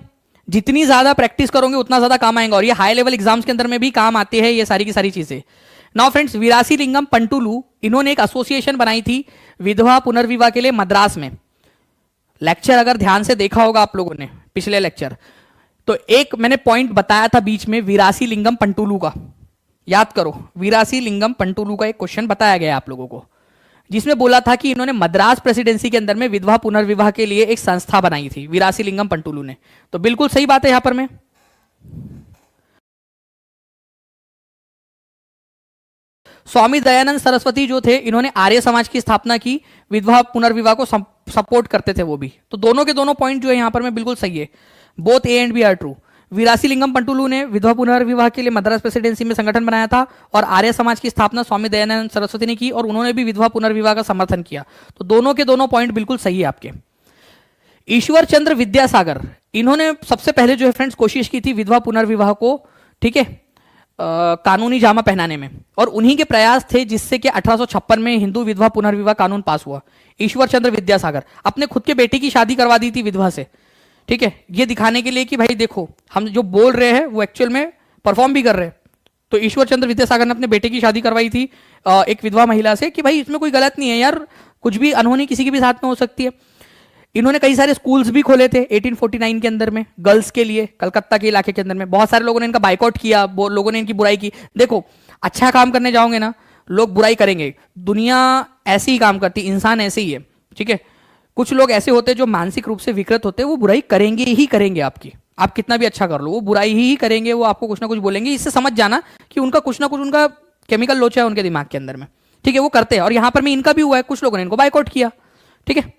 जितनी ज्यादा प्रैक्टिस करोगे उतना ज्यादा काम आएगा, और ये हाई लेवल एग्जाम्स के अंदर में भी काम आती है ये सारी की सारी चीजें। नाउ फ्रेंड्स, वीरासी लिंगम पंटुलू, इन्होंने एक एसोसिएशन बनाई थी विधवा पुनर्विवाह के लिए मद्रास में। लेक्चर अगर ध्यान से देखा होगा आप लोगों ने पिछले लेक्चर, तो एक मैंने पॉइंट बताया था बीच में वीरासी लिंगम पंटुलू का, याद करो। वीरासी लिंगम पंटुलू का एक क्वेश्चन बताया गया आप लोगों को, जिसमें बोला था कि इन्होंने मद्रास प्रेसिडेंसी के अंदर में विधवा पुनर्विवाह के लिए एक संस्था बनाई थी, वीरासी लिंगम पंटुलू ने। तो बिल्कुल सही बात है यहां पर में। स्वामी दयानंद सरस्वती जो थे, इन्होंने आर्य समाज की स्थापना की, विधवा पुनर्विवाह को सपोर्ट करते थे वो भी। तो दोनों के दोनों पॉइंट जो है यहां पर में बिल्कुल सही है, both A and B are true. Veeresalingam Pantulu ने विधवा पुनर्विवाह के लिए मद्रास प्रेसिडेंसी में संगठन बनाया था, और आर्य समाज की स्थापना स्वामी दयानंद सरस्वती ने की, और उन्होंने भी विधवा पुनर्विवाह का समर्थन किया। तो दोनों के दोनों पॉइंट बिल्कुल सही है आपके। ईश्वर चंद्र विद्यासागर, इन्होंने सबसे पहले जो है फ्रेंड्स कोशिश की थी विधवा पुनर्विवाह को, ठीक है, कानूनी जामा पहनाने में, और उन्हीं के प्रयास थे जिससे कि 1856 में हिंदू विधवा पुनर्विवाह कानून पास हुआ। ईश्वर चंद्र विद्यासागर अपने खुद के बेटे की शादी करवा दी थी विधवा से, ठीक है, ये दिखाने के लिए कि भाई देखो हम जो बोल रहे हैं वो एक्चुअल में परफॉर्म भी कर रहे हैं। तो ईश्वर चंद्र विद्यासागर ने अपने बेटे की शादी करवाई थी एक विधवा महिला से, कि भाई इसमें कोई गलत नहीं है यार, कुछ भी अनहोनी किसी के भी साथ में हो सकती है। इन्होंने कई सारे स्कूल्स भी खोले थे 1849 के अंदर में गर्ल्स के लिए, कलकत्ता के इलाके के अंदर में। बहुत सारे लोगों ने इनका बाइकआउट किया, लोगों ने इनकी बुराई की। देखो, अच्छा काम करने जाओगे ना, लोग बुराई करेंगे। दुनिया ऐसे ही काम करती, इंसान ऐसे ही है, ठीक है। कुछ लोग ऐसे होते हैं जो मानसिक रूप से विकृत होते हैं, वो बुराई करेंगे ही करेंगे आपकी। आप कितना भी अच्छा कर लो, वो बुराई ही करेंगे, वो आपको कुछ ना कुछ बोलेंगे। इससे समझ जाना कि उनका कुछ ना कुछ उनका केमिकल लोचा है उनके दिमाग के अंदर में, ठीक है, वो करते हैं। और यहां पर में इनका भी हुआ है, कुछ लोगों ने इनको बाइकआउट किया, ठीक है।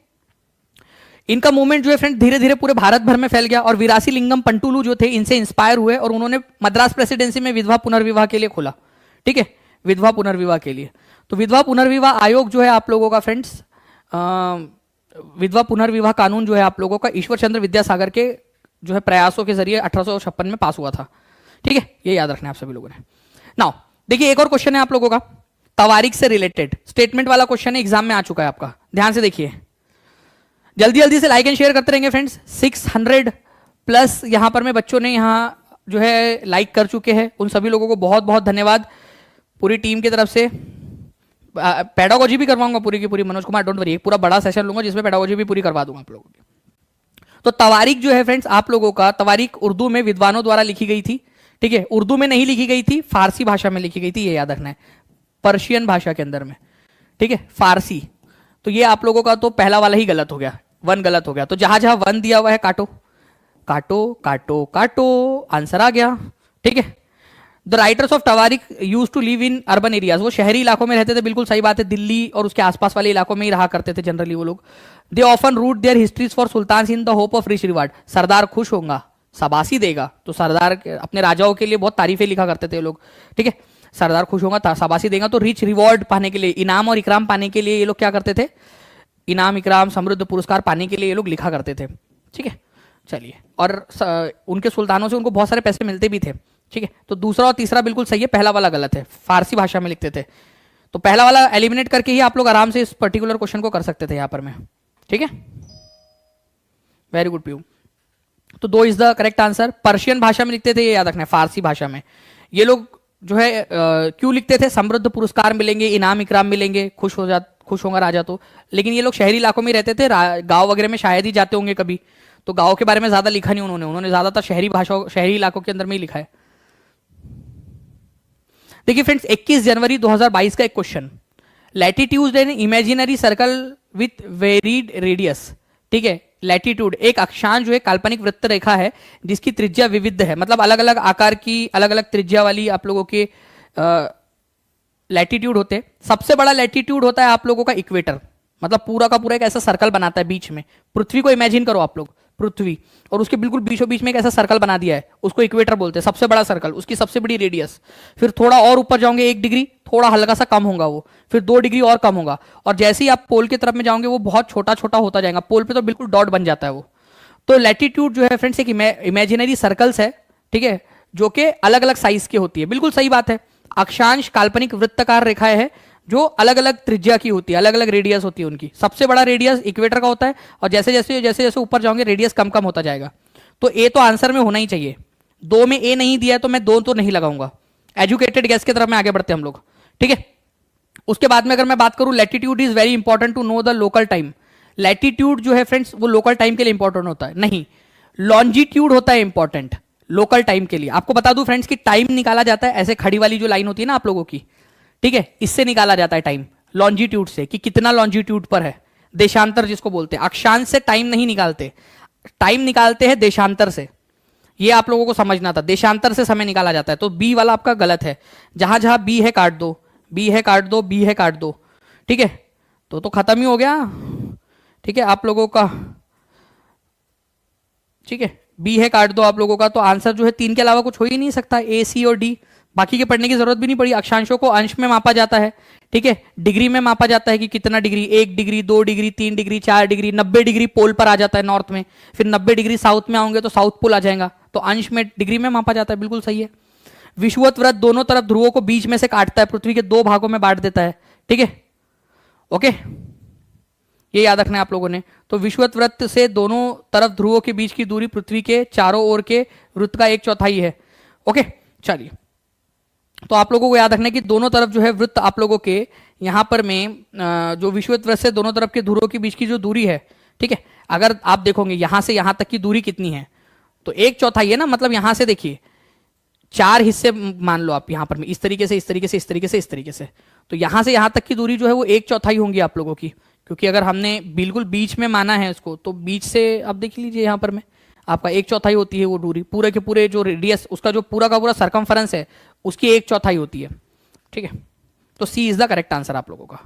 इनका मूवमेंट जो है फ्रेंड धीरे धीरे पूरे भारत भर में फैल गया, और विरासी लिंगम पंटुलू जो थे इनसे इंस्पायर हुए, और उन्होंने मद्रास प्रेसिडेंसी में विधवा पुनर्विवाह के लिए खोला, ठीक है, विधवा पुनर्विवाह के लिए। तो विधवा पुनर्विवाह आयोग जो है आप लोगों का फ्रेंड्स, विधवा पुनर्विवाह कानून जो है आप लोगों का ईश्वर चंद्र विद्यासागर के जो है प्रयासों के जरिए 1856 में पास हुआ था, ठीक है। ये याद रखना है आप सभी लोगों ने। नाउ देखिए, एक और क्वेश्चन है आप लोगों का तवारीख से रिलेटेड, स्टेटमेंट वाला क्वेश्चन है, एग्जाम में आ चुका है आपका, ध्यान से देखिए। जल्दी जल्दी से लाइक एंड शेयर करते रहेंगे फ्रेंड्स। 600 प्लस यहां पर में बच्चों ने यहां जो है लाइक कर चुके हैं, उन सभी लोगों को बहुत बहुत धन्यवाद पूरी टीम की तरफ से। पेडागोजी भी करवाऊंगा पूरी की पूरी, मनोज कुमार डोंट वरी, पूरा बड़ा सेशन लूंगा जिसमें पेडागोजी भी पूरी करवा दूंगा आप लोगों की। तो तवारीख जो है फ्रेंड्स आप लोगों का, तवारीख उर्दू में विद्वानों द्वारा लिखी गई थी, ठीक है। उर्दू में नहीं लिखी गई थी, फारसी भाषा में लिखी गई थी, ये याद रखना है, पर्शियन भाषा के अंदर में, ठीक है, फारसी। तो ये आप लोगों का तो पहला वाला ही गलत हो गया, 1 गलत हो गया। तो जहां जहां 1 दिया हुआ है काटो काटो काटो काटो, आंसर आ गया, ठीक है। द राइटर्स ऑफ तवारीख used to live in urban areas, वो शहरी इलाकों में रहते थे, बिल्कुल सही बात है, दिल्ली और उसके आसपास वाले इलाकों में ही रहा करते थे जनरली वो लोग। They often wrote their histories for सुल्तान in the hope of rich reward, सरदार खुश होगा, शाबाशी देगा, तो सरदार अपने राजाओं के लिए बहुत तारीफें लिखा करते थे लोग, ठीक है। सरदार खुश होगा, शाबाशी देगा, तो रिच रिवॉर्ड पाने के लिए, इनाम और इकराम पाने के लिए ये लोग क्या करते थे, इनाम इकराम समृद्ध पुरस्कार पाने के लिए ये लोग लिखा करते थे, ठीक है। चलिए, और उनके सुल्तानों से उनको बहुत सारे पैसे मिलते भी थे, ठीक है। तो दूसरा और तीसरा बिल्कुल सही है, पहला वाला गलत है, फारसी भाषा में लिखते थे। तो पहला वाला एलिमिनेट करके ही आप लोग आराम से इस पर्टिकुलर क्वेश्चन को कर सकते थे यहां पर में, ठीक है। Very good Piyu. तो 2 is the correct answer. Persian भाषा में लिखते थे, ये याद रखना है, फारसी भाषा में ये लोग जो है क्यों लिखते थे, समृद्ध पुरस्कार मिलेंगे, इनाम इकराम मिलेंगे, खुश होगा राजा तो। लेकिन ये लोग शहरी इलाकों में रहते थे, गांव वगैरह में शायद ही जाते होंगे कभी, तो गांव के बारे में ज्यादा लिखा नहीं उन्होंने ज्यादातर शहरी भाषा, शहरी इलाकों के अंदर में ही लिखा है। देखिए फ्रेंड्स, 21 जनवरी 2022 का एक question, latitude an imaginary circle with varied radius, ठीक है। लैटिट्यूड एक अक्षांश जो है काल्पनिक वृत्त रेखा है जिसकी त्रिज्या विविध है, मतलब अलग अलग आकार की अलग अलग त्रिज्या वाली आप लोगों के लैटिट्यूड होते हैं। सबसे बड़ा लैटिट्यूड होता है आप लोगों का इक्वेटर, मतलब पूरा का पूरा एक ऐसा सर्कल बनाता है बीच में। पृथ्वी को इमेजिन करो आप लोग, पृथ्वी, और उसके बिल्कुल बीचों बीच में एक ऐसा सर्कल बना दिया है, उसको इक्वेटर बोलते हैं, सबसे बड़ा सर्कल, उसकी सबसे बड़ी रेडियस। फिर थोड़ा और ऊपर जाओगे 1 डिग्री, थोड़ा हल्का सा कम होगा वो, फिर 2 डिग्री और कम होगा, और जैसे ही आप पोल की तरफ में जाओगे वो बहुत छोटा छोटा होता जाएगा, पोल पे तो बिल्कुल डॉट बन जाता है वो। तो लैटिट्यूड जो है फ्रेंड्स एक इमेजिनरी सर्कल्स है, ठीक है, जो कि अलग अलग साइज की होती है, बिल्कुल सही बात है। अक्षांश काल्पनिक वृत्ताकार रेखाएं है जो अलग अलग त्रिज्या की होती है, अलग अलग रेडियस होती है उनकी। सबसे बड़ा रेडियस इक्वेटर का होता है, और जैसे जैसे जैसे जैसे ऊपर जाओगे रेडियस कम कम होता जाएगा। तो ए तो आंसर में होना ही चाहिए, 2 में ए नहीं दिया तो मैं 2 तो नहीं लगाऊंगा। एजुकेटेड गैस की तरफ में आगे बढ़ते हम लोग, ठीक है। उसके बाद में अगर मैं बात करूं, latitude is very important to know the local time. Latitude जो है फ्रेंड्स वो लोकल टाइम के लिए इंपॉर्टेंट होता है, नहीं, लॉन्जिट्यूड होता है इंपॉर्टेंट लोकल टाइम के लिए। आपको बता दूं फ्रेंड्स कि टाइम निकाला जाता है ऐसे खड़ी वाली जो लाइन होती है ना आप लोगों की, ठीक है, इससे निकाला जाता है टाइम, लॉन्जिट्यूड से, कि कितना लॉन्जिट्यूड पर है, देशांतर जिसको बोलते हैं। अक्षांश से टाइम नहीं निकालते, टाइम निकालते हैं देशांतर से, ये आप लोगों को समझना था, देशांतर से समय निकाला जाता है। तो बी वाला आपका गलत है, जहां जहां बी है काट दो, बी है काट दो, बी है काट दो, ठीक है। तो खत्म ही हो गया, ठीक है, आप लोगों का, ठीक है, बी है काट दो आप लोगों का। तो आंसर जो है 3 के अलावा कुछ हो ही नहीं सकता, ए, सी और डी। बाकी के पढ़ने की जरूरत भी नहीं पड़ी। अक्षांशों को अंश में मापा जाता है, ठीक है, डिग्री में मापा जाता है कि कितना degree, 1 degree, 2 degree, 3 degree, 4 degree, 90 degree pole पर आ जाता है नॉर्थ में, फिर 90 डिग्री साउथ में आओगे तो साउथ पोल आ जाएगा, तो अंश में डिग्री में मापा जाता है, बिल्कुल सही है। विषुवत वृत्त दोनों तरफ ध्रुवों को बीच में से काटता है, पृथ्वी के 2 भागों में बांट देता है, ठीक है, ओके, ये याद रखना है आप लोगों ने। तो विषुवत वृत्त से दोनों तरफ ध्रुवों के बीच की दूरी पृथ्वी के चारों ओर के वृत्त का 1/4 है, ओके। चलिए, तो आप लोगों को याद रखना है कि दोनों तरफ जो है वृत्त आप लोगों के यहां पर में जो विषुवत वृत्त से दोनों तरफ के ध्रुवों के बीच की जो दूरी है, ठीक है, अगर आप देखोगे यहां से यहां तक की दूरी कितनी है, तो 1/4 है ना, मतलब यहां से देखिए 4 हिस्से मान लो आप यहां पर में, इस तरीके से इस तरीके से इस तरीके से इस तरीके से, तो यहां से यहां तक की दूरी जो है वो 1/4 होंगी आप लोगों की, क्योंकि अगर हमने बिल्कुल बीच में माना है इसको, तो बीच से आप देख लीजिए यहां पर में आपका 1/4 होती है वो दूरी, पूरे के पूरे जो रेडियस उसका जो पूरा का पूरा सरकमफरेंस है उसकी 1/4 होती है, ठीक है। तो सी इज द करेक्ट आंसर आप लोगों का।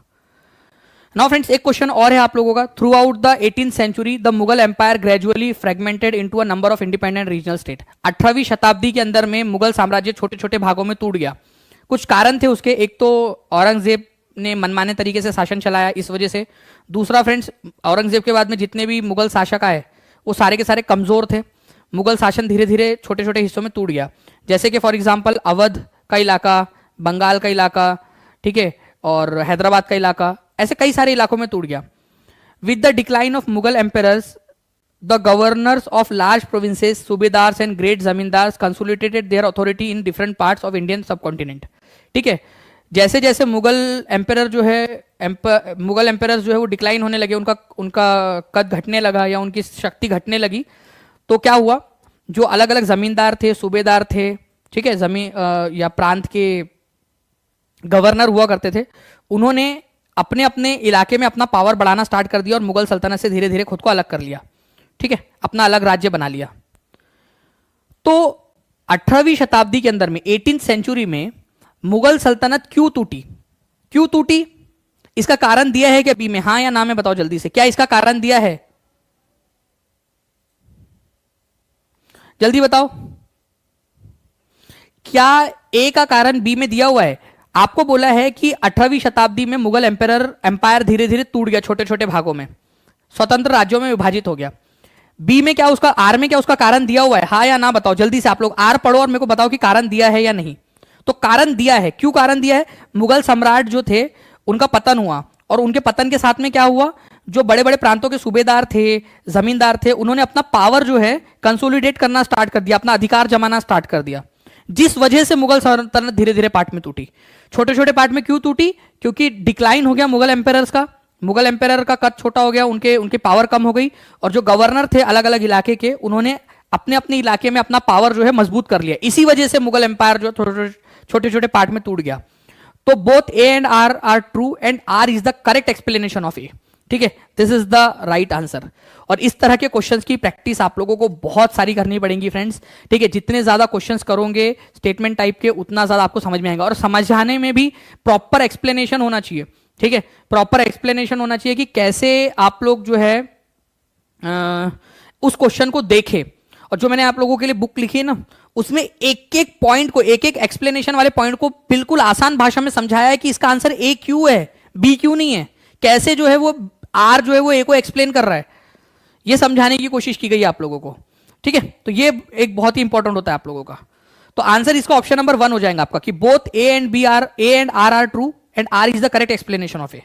नाउ फ्रेंड्स एक क्वेश्चन और है आप लोगों का, throughout the 18th century the Mughal empire gradually fragmented into a number of independent regional state. 18वीं शताब्दी के अंदर में मुगल साम्राज्य छोटे छोटे भागों में टूट गया। कुछ कारण थे उसके, एक तो औरंगजेब ने मनमाने तरीके से शासन चलाया इस वजह से, दूसरा फ्रेंड्स औरंगजेब के बाद में जितने भी मुगल शासक आए वो सारे के सारे कमजोर थे, मुगल शासन धीरे धीरे छोटे छोटे हिस्सों में टूट गया, जैसे कि फॉर एग्जाम्पल अवध का इलाका, बंगाल का इलाका, ठीक है, और हैदराबाद का इलाका, ऐसे कई सारे इलाकों में टूट गया। With the decline of Mughal empires the governors of large provinces, subedars and great zamindars consolidated their authority in different parts of Indian subcontinent, ठीक है। जैसे जैसे मुगल एम्पेयर जो है मुगल एम्पेयर्स जो है वो डिक्लाइन होने लगे, उनका कद घटने लगा या उनकी शक्ति घटने लगी, तो क्या हुआ, जो अलग अलग जमींदार थे, सूबेदार थे, ठीक है, जमीन या प्रांत के गवर्नर हुआ करते थे, उन्होंने अपने अपने इलाके में अपना पावर बढ़ाना स्टार्ट कर दिया और मुगल सल्तनत से धीरे धीरे खुद को अलग कर लिया, ठीक है, अपना अलग राज्य बना लिया। तो 18वीं शताब्दी के अंदर में 18th सेंचुरी में मुगल सल्तनत क्यों टूटी, क्यों टूटी, इसका कारण दिया है क्या बी में, हां या ना में बताओ जल्दी से, क्या इसका कारण दिया है, जल्दी बताओ, क्या ए का कारण बी में दिया हुआ है। आपको बोला है कि 18वीं शताब्दी में मुगल एम्पायर धीरे धीरे टूट गया, छोटे छोटे भागों में, स्वतंत्र राज्यों में विभाजित हो गया। बी में क्या उसका, आर में क्या उसका कारण दिया हुआ है, हाँ या ना बताओ जल्दी से, आप लोग आर पढ़ो और मेरे को बताओ कि कारण दिया है या नहीं। तो कारण दिया है, क्यों कारण दिया है, मुगल सम्राट जो थे उनका पतन हुआ, और उनके पतन के साथ में क्या हुआ, जो बड़े बड़े प्रांतों के सूबेदार थे, जमींदार थे, उन्होंने अपना पावर जो है कंसोलिडेट करना स्टार्ट कर दिया, अपना अधिकार जमाना स्टार्ट कर दिया, जिस वजह से मुगल सल्तनत धीरे धीरे पार्ट में टूटी। छोटे छोटे पार्ट में क्यों टूटी, क्योंकि डिक्लाइन हो गया मुगल एम्पायर्स का, मुगल एम्पायर का कद छोटा हो गया, उनके पावर कम हो गई, और जो गवर्नर थे अलग अलग इलाके के, उन्होंने अपने अपने इलाके में अपना पावर जो है मजबूत कर लिया, इसी वजह से मुगल एम्पायर जो छोटे छोटे पार्ट में टूट गया। तो both A and R true and R is the correct explanation of A, ठीक है, this is the right answer. और इस तरह के क्वेश्चंस की प्रैक्टिस आप लोगों को बहुत सारी करनी पड़ेगी फ्रेंड्स, ठीक है, जितने ज्यादा क्वेश्चंस करोगे स्टेटमेंट टाइप के उतना ज्यादा आपको समझ में आएगा, और समझाने में भी प्रॉपर एक्सप्लेनेशन होना चाहिए, ठीक है, प्रॉपर एक्सप्लेनेशन होना चाहिए कि कैसे आप लोग जो है उस क्वेश्चन को देखें। और जो मैंने आप लोगों के लिए बुक लिखी है ना, उसमें एक एक पॉइंट को, एक एक एक्सप्लेनेशन वाले पॉइंट को बिल्कुल आसान भाषा में समझाया है कि इसका आंसर ए क्यों है, बी क्यों नहीं है, कैसे जो है वो आर जो है वो ए को एक्सप्लेन कर रहा है, ये समझाने की कोशिश की गई है आप लोगों को, ठीक है। तो ये एक बहुत ही इंपॉर्टेंट होता है आप लोगों का। तो आंसर इसका ऑप्शन नंबर 1 हो जाएगा आपका, कि both A and R are true and R is the correct explanation of A,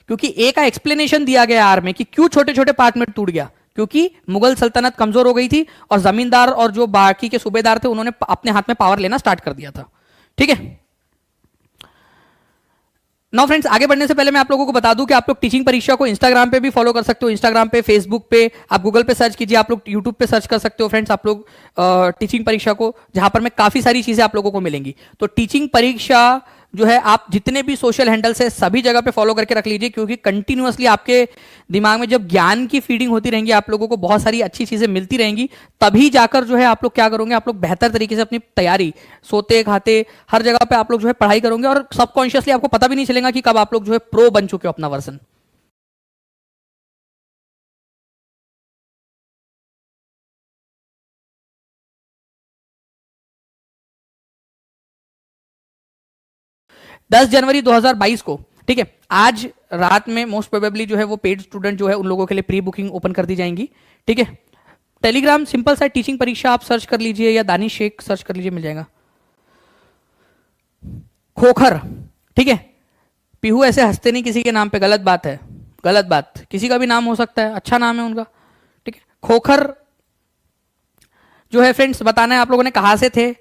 क्योंकि ए का एक्सप्लेनेशन दिया गया आर में कि क्यों छोटे छोटे पार्ट में टूट गया, क्योंकि मुगल सल्तनत कमजोर हो गई थी और जमींदार और जो बाकी के सूबेदार थे उन्होंने अपने हाथ में पावर लेना स्टार्ट कर दिया था, ठीक है। नाउ फ्रेंड्स आगे बढ़ने से पहले मैं आप लोगों को बता दूं कि आप लोग टीचिंग परीक्षा को इंस्टाग्राम पे भी फॉलो कर सकते हो, इंस्टाग्राम पे, फेसबुक पे, आप गूगल पे सर्च कीजिए, आप लोग यूट्यूब पे सर्च कर सकते हो फ्रेंड्स आप लोग टीचिंग परीक्षा को, जहां पर में काफी सारी चीजें आप लोगों को मिलेंगी। तो टीचिंग परीक्षा जो है आप जितने भी सोशल हैंडल्स है सभी जगह पे फॉलो करके रख लीजिए, क्योंकि कंटिन्यूअसली आपके दिमाग में जब ज्ञान की फीडिंग होती रहेंगी, आप लोगों को बहुत सारी अच्छी चीजें मिलती रहेंगी, तभी जाकर जो है आप लोग क्या करोगे, आप लोग बेहतर तरीके से अपनी तैयारी, सोते खाते हर जगह पे आप लोग जो है पढ़ाई करोगे, और सबकॉन्शियसली आपको पता भी नहीं चलेगा कि कब आप लोग जो है प्रो बन चुके हो अपना वर्जन। दस जनवरी 2022 को, ठीक है, आज रात में मोस्ट प्रोबेबली जो है वो पेड स्टूडेंट जो है उन लोगों के लिए प्री बुकिंग ओपन कर दी जाएंगी, ठीक है। टेलीग्राम सिंपल सा टीचिंग परीक्षा आप सर्च कर लीजिए या दानिश शेख सर्च कर लीजिए, मिल जाएगा। खोखर, ठीक है, पीहू ऐसे हंसते नहीं किसी के नाम पे, गलत बात है, गलत बात, किसी का भी नाम हो सकता है, अच्छा नाम है उनका, ठीक है। खोखर जो है फ्रेंड्स बताना है आप लोगों ने कहां से थे,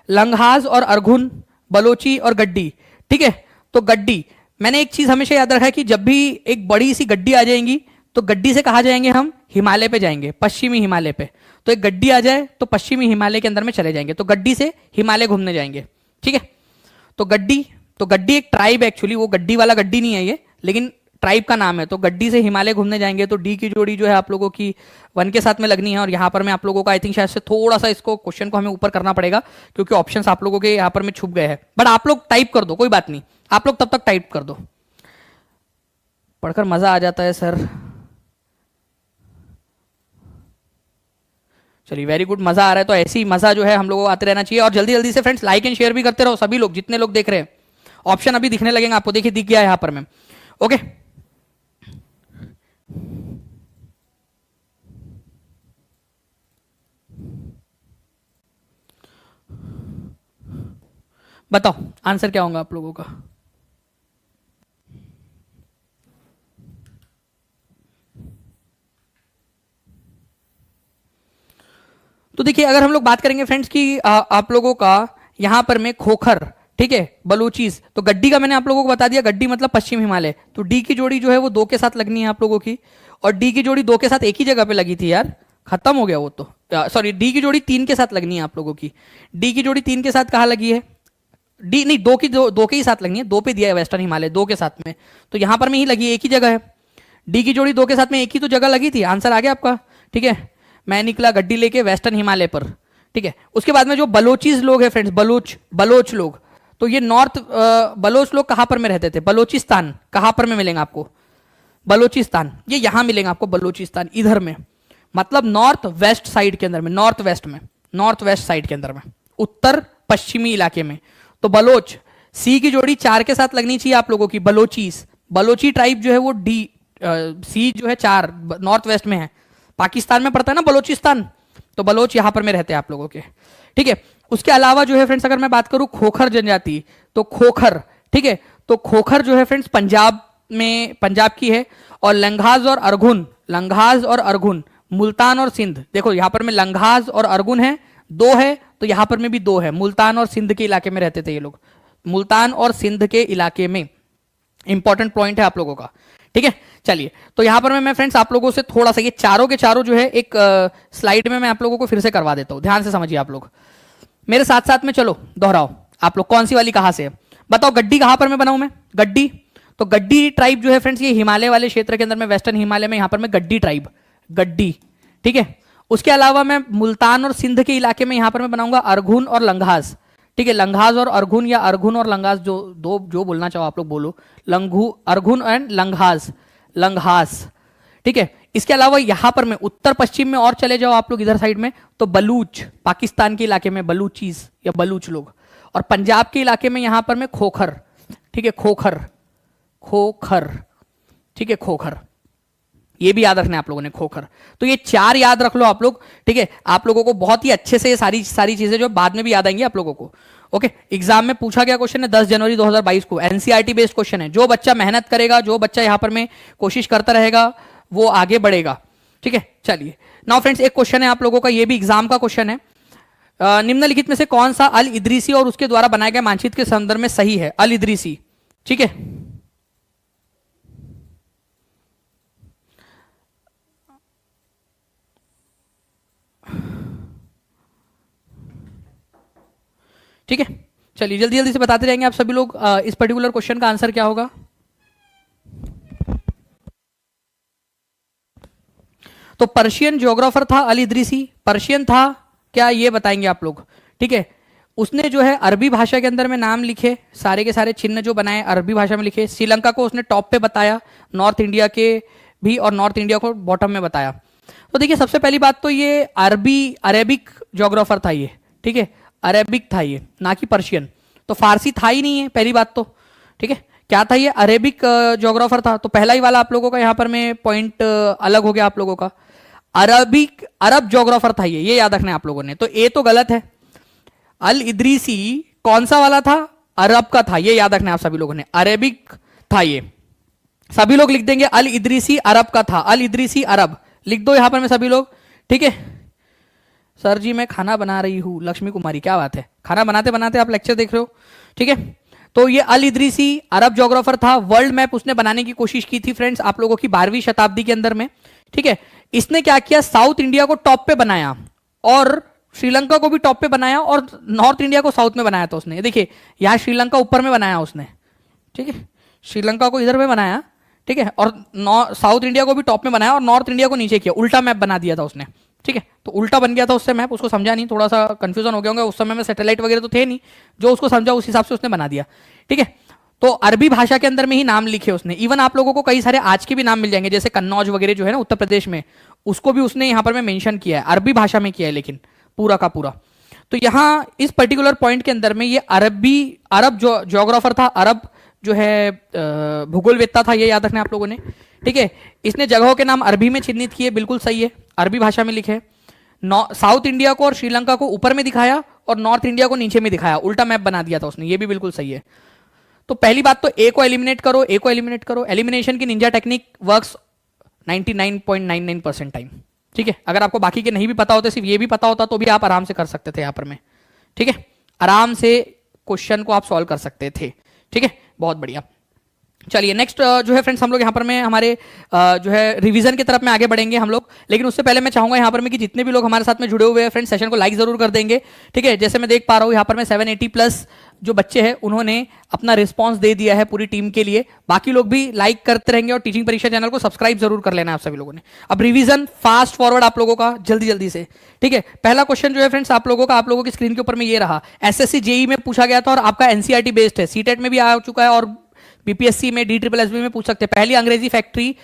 लंघाज और अरघुन, बलोची और गड्डी, ठीक है। तो गड्डी, मैंने एक चीज हमेशा याद रखा है कि जब भी एक बड़ी सी गड्डी आ जाएंगी तो गड्डी से कहा जाएंगे हम, हिमालय पे जाएंगे, पश्चिमी हिमालय पे। तो एक गड्डी आ जाए तो पश्चिमी हिमालय के अंदर में चले जाएंगे, तो गड्डी से हिमालय घूमने जाएंगे, ठीक है। तो गड्डी एक ट्राइब, एक्चुअली वो गड्डी वाला गड्डी नहीं है ये, लेकिन ट्राइब का नाम है। तो गड्डी से हिमालय घूमने जाएंगे, तो डी की जोड़ी जो है आप लोगों की 1 के साथ में लगनी है। और यहाँ पर मैं आप लोगों का आई थिंक शायद से थोड़ा सा इसको क्वेश्चन को हमें ऊपर करना पड़ेगा, क्योंकि ऑप्शंस आप लोगों के यहाँ पर में छुप गए हैं। बट आप लोग टाइप कर दो, कोई बात नहीं, आप लोग तब तक टाइप कर दो, पढ़कर मजा आ जाता है सर। चलिए वेरी गुड, मजा आ रहा है। तो ऐसी मजा जो है हम लोगों को आते रहना चाहिए। और जल्दी जल्दी से फ्रेंड्स लाइक एंड शेयर भी करते रहो सभी लोग, जितने लोग देख रहे हैं। ऑप्शन अभी दिखने लगेंगे आपको, देखिए दिख गया है यहाँ पर में, ओके। बताओ आंसर क्या होगा आप लोगों का। तो देखिए अगर हम लोग बात करेंगे फ्रेंड्स कि आप लोगों का यहां पर में खोखर, ठीक है, बलूचीज, तो गड्डी का मैंने आप लोगों को बता दिया, गड्डी मतलब पश्चिम हिमालय। तो डी की जोड़ी जो है वो 2 के साथ लगनी है आप लोगों की, और डी की जोड़ी 2 के साथ एक ही जगह पे लगी थी यार, खत्म हो गया वो तो, सॉरी डी की जोड़ी 3 के साथ लगनी है आप लोगों की। डी की जोड़ी 3 के साथ कहाँ लगी है, डी नहीं, दो के ही साथ लगनी है, 2 पे दिया है वेस्टर्न हिमालय 2 के साथ में, तो यहां पर में ही लगी है, एक ही जगह है। डी की जोड़ी 2 के साथ में एक ही तो जगह लगी थी, आंसर आ गया आपका, ठीक है। मैं निकला गड्डी लेके वेस्टर्न हिमालय पर, ठीक है। उसके बाद में जो बलोचीज लोग हैं फ्रेंड्स, बलोच लोग, तो ये नॉर्थ बलोच लोग कहां पर में रहते थे, बलोचिस्तान, कहां पर में मिलेंगे आपको, बलोचिस्तान, ये यहां मिलेंगे आपको बलोचिस्तान, इधर में, मतलब नॉर्थ वेस्ट साइड के अंदर में, नॉर्थ वेस्ट साइड के अंदर में, उत्तर पश्चिमी इलाके में। तो बलोच, सी की जोड़ी 4 के साथ लगनी चाहिए आप लोगों की, बलोची ट्राइब जो है वो डी, सी जो है 4 नॉर्थ वेस्ट में है, पाकिस्तान में पड़ता है ना बलोचिस्तान, तो बलोच यहां पर में रहते हैं आप लोगों के, ठीक है। उसके अलावा जो है फ्रेंड्स अगर मैं बात करूं खोखर जनजाति, तो खोखर, ठीक है, तो खोखर जो है फ्रेंड्स पंजाब की है। और लंघाज और अरघुन मुल्तान और सिंध, देखो यहां पर में लंघाज और अरघुन है, 2 है, तो यहां पर में भी 2 है, मुल्तान और सिंध के इलाके में रहते थे ये लोग, मुल्तान और सिंध के इलाके में, इंपॉर्टेंट पॉइंट है आप लोगों का, ठीक है। चलिए तो यहां पर मैं फ्रेंड्स आप लोगों से थोड़ा सा ये चारों के चारों जो है एक स्लाइड में मैं आप लोगों को फिर से करवा देता हूं, ध्यान से समझिए आप लोग मेरे साथ साथ में, चलो दोहराओ आप लोग, कौन सी वाली कहां से है बताओ। गड्डी कहां पर मैं बनाऊं मैं, गड्डी, तो गड्डी ट्राइब जो है फ्रेंड्स ये हिमालय वाले क्षेत्र के अंदर में, वेस्टर्न हिमालय में, यहां पर मैं गड्डी ट्राइब, गड्डी, ठीक है। उसके अलावा मैं मुल्तान और सिंध के इलाके में यहां पर मैं बनाऊंगा अरघुन और लंघाज, ठीक है, लंघाज और अरघुन, या अरघुन और लंघाज, जो बोलना चाहो आप लोग बोलो, अरघुन एंड लंघास, ठीक है। इसके अलावा यहां पर मैं उत्तर पश्चिम में और चले जाओ आप लोग इधर साइड में, तो बलूच, पाकिस्तान के इलाके में बलूचीज या बलूच लोग, और पंजाब के इलाके में यहां पर मैं खोखर, ठीक है, खोखर, ठीक है, खोखर, ये भी याद रखना है आप लोगों ने, खोखर। तो ये 4 याद रख लो आप लोग, ठीक है। आप लोगों को बहुत ही अच्छे से सारी चीजें जो बाद में भी याद आएंगी आप लोगों को, ओके। एग्जाम में पूछा गया क्वेश्चन है 10 जनवरी 2022 को, एनसीईआरटी बेस्ड क्वेश्चन है। जो बच्चा मेहनत करेगा, जो बच्चा यहां पर में कोशिश करता रहेगा, वो आगे बढ़ेगा, ठीक है। चलिए नाउ फ्रेंड्स एक क्वेश्चन है आप लोगों का, ये भी एग्जाम का क्वेश्चन है, निम्नलिखित में से कौन सा अल इदरीसी और उसके द्वारा बनाए गए मानचित्र के संदर्भ में सही है, अल इदरीसी, ठीक है। ठीक है, चलिए जल्दी जल्दी से बताते जाएंगे आप सभी लोग इस पर्टिकुलर क्वेश्चन का आंसर क्या होगा। तो पर्शियन ज्योग्राफर था अल इदरीसी, पर्शियन था क्या ये बताएंगे आप लोग, ठीक है। उसने जो है अरबी भाषा के अंदर में नाम लिखे, सारे के सारे चिन्ह जो बनाए अरबी भाषा में लिखे। श्रीलंका को उसने टॉप पे बताया, नॉर्थ इंडिया के भी, और नॉर्थ इंडिया को बॉटम में बताया। तो देखिए सबसे पहली बात तो ये अरेबिक ज्योग्राफर था ये, ठीक है, अरेबिक था ये, ना कि पर्शियन। तो फारसी था ही नहीं है पहली बात तो, ठीक है। क्या था ये, अरेबिक ज्योग्राफर था। तो पहला ही वाला आप लोगों का यहां पर में पॉइंट अलग हो गया आप लोगों का, अरब ज्योग्राफर था ये याद रखना है आप लोगों ने। तो ए तो गलत है, अल इदरीसी कौन सा वाला था, अरब का था, ये याद रखना है आप सभी लोगों ने, अरेबिक था ये। सभी लोग लिख देंगे अल इदरीसी अरब का था, अल इदरीसी अरब लिख दो यहां पर में सभी लोग, ठीक है। सर जी मैं खाना बना रही हूं, लक्ष्मी कुमारी, क्या बात है, खाना बनाते बनाते आप लेक्चर देख रहे हो, ठीक है। तो ये अल इदरीसी अरब ज्योग्राफर था, वर्ल्ड मैप उसने बनाने की कोशिश की थी फ्रेंड्स आप लोगों की 12वीं शताब्दी के अंदर में। ठीक है, इसने क्या किया, साउथ इंडिया को टॉप पे बनाया और श्रीलंका को भी टॉप पे बनाया और नॉर्थ इंडिया को साउथ में बनाया था उसने। देखिए यहां श्रीलंका ऊपर में बनाया उसने, ठीक है, श्रीलंका को इधर में बनाया, ठीक है, और साउथ इंडिया को भी टॉप में बनाया और नॉर्थ इंडिया को नीचे किया, उल्टा मैप बना दिया था उसने। ठीक है, तो उल्टा बन गया था उससे मैप, उसको समझा नहीं, थोड़ा सा कंफ्यूजन हो गया होगा, उस समय में सैटेलाइट वगैरह तो थे नहीं, जो उसको समझा उस हिसाब से उसने बना दिया। ठीक है, तो अरबी भाषा के अंदर में ही नाम लिखे उसने। इवन आप लोगों को कई सारे आज के भी नाम मिल जाएंगे, जैसे कन्नौज वगैरह जो है ना उत्तर प्रदेश में, उसको भी उसने यहाँ पर में मेंशन किया है, अरबी भाषा में किया है लेकिन पूरा का पूरा। तो यहाँ इस पर्टिकुलर पॉइंट के अंदर में ये अरब जो ज्योग्राफर था, अरब जो है भूगोलवेत्ता था, ये याद रखना आप लोगों ने। ठीक है, इसने जगहों के नाम अरबी में चिन्हित किए, बिल्कुल सही है, अरबी भाषा में लिखे। साउथ इंडिया को और श्रीलंका को ऊपर में दिखाया और नॉर्थ इंडिया को नीचे में दिखाया, उल्टा मैप बना दिया था उसने, ये भी बिल्कुल सही है। तो पहली बात तो ए को एलिमिनेट करो, ए को एलिमिनेट करो। एलिमिनेशन की निंजा टेक्निक वर्क्स 99.99% टाइम। ठीक है, अगर आपको बाकी के नहीं भी पता होते, सिर्फ ये भी पता होता तो भी आप आराम से कर सकते थे यहाँ पर में। ठीक है, आराम से क्वेश्चन को आप सॉल्व कर सकते थे। ठीक है, बहुत बढ़िया। चलिए नेक्स्ट जो है फ्रेंड्स हम लोग यहाँ पर में हमारे जो है रिवीजन की तरफ में आगे बढ़ेंगे हम लोग, लेकिन उससे पहले मैं चाहूंगा यहाँ पर में कि जितने भी लोग हमारे साथ में जुड़े हुए हैं फ्रेंड्स, सेशन को लाइक जरूर कर देंगे। ठीक है, जैसे मैं देख पा रहा हूँ यहाँ पर में 780 प्लस जो बच्चे हैं उन्होंने अपना रिस्पांस दे दिया है पूरी टीम के लिए। बाकी लोग भी लाइक करते रहेंगे और टीचिंग परीक्षा चैनल को सब्सक्राइब जरूर कर लेना है आप सभी लोगों ने। अब रिवीजन फास्ट फॉरवर्ड आप लोगों का जल्दी जल्दी से। ठीक है, पहला क्वेश्चन जो है फ्रेंड्स आप लोगों की स्क्रीन के ऊपर में ये रहा, एसएससी जेई में पूछा गया था और आपका एनसीईआरटी बेस्ड है, सीटेट में भी आ चुका है और बीपीएससी में DSSB में पूछ सकते हैं। पहली अंग्रेजी फैक्ट्री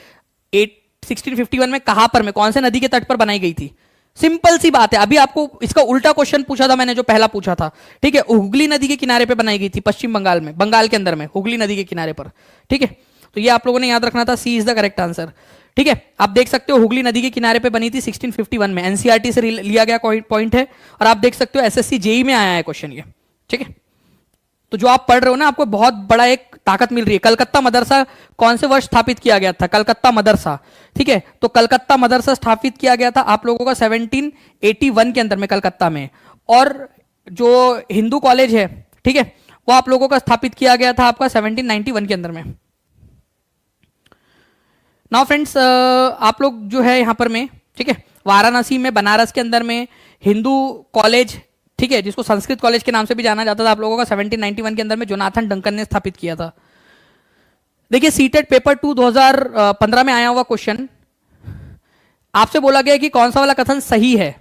1651 में कहां पर में, कौन से नदी के तट पर बनाई गई थी? सिंपल सी बात है, अभी आपको इसका उल्टा क्वेश्चन पूछा था मैंने जो पहला पूछा था। ठीक है, हुगली नदी के किनारे पे बनाई गई थी, पश्चिम बंगाल में, बंगाल के अंदर में हुगली नदी के किनारे पर। ठीक है, तो ये आप लोगों ने याद रखना था, सी इज द करेक्ट आंसर। ठीक है, आप देख सकते हो हुगली नदी के किनारे पे बनी थी 1651 में, एनसीईआरटी से लिया गया पॉइंट है और आप देख सकते हो एसएससी जेई में आया है क्वेश्चन ये। ठीक है, तो जो आप पढ़ रहे हो ना, आपको बहुत बड़ा एक ताकत मिल रही है। कलकत्ता मदरसा कौन से वर्ष स्थापित किया गया था? कलकत्ता मदरसा। ठीक है, तो कलकत्ता मदरसा स्थापित किया गया था आप लोगों का 1781 के अंदर में कलकत्ता में, और जो हिंदू कॉलेज है, ठीक है, वो आप लोगों का स्थापित किया गया था आपका 1791 के अंदर में। नाउ फ्रेंड्स आप लोग जो है यहां पर में, ठीक है, वाराणसी में, बनारस के अंदर में हिंदू कॉलेज, ठीक है, जिसको संस्कृत कॉलेज के नाम से भी जाना जाता था, आप लोगों का 1791 के अंदर में जोनाथन डंकन ने स्थापित किया था। देखिए सीटेट पेपर 2 2015 में आया हुआ क्वेश्चन, आपसे बोला गया कि कौन सा वाला कथन सही है।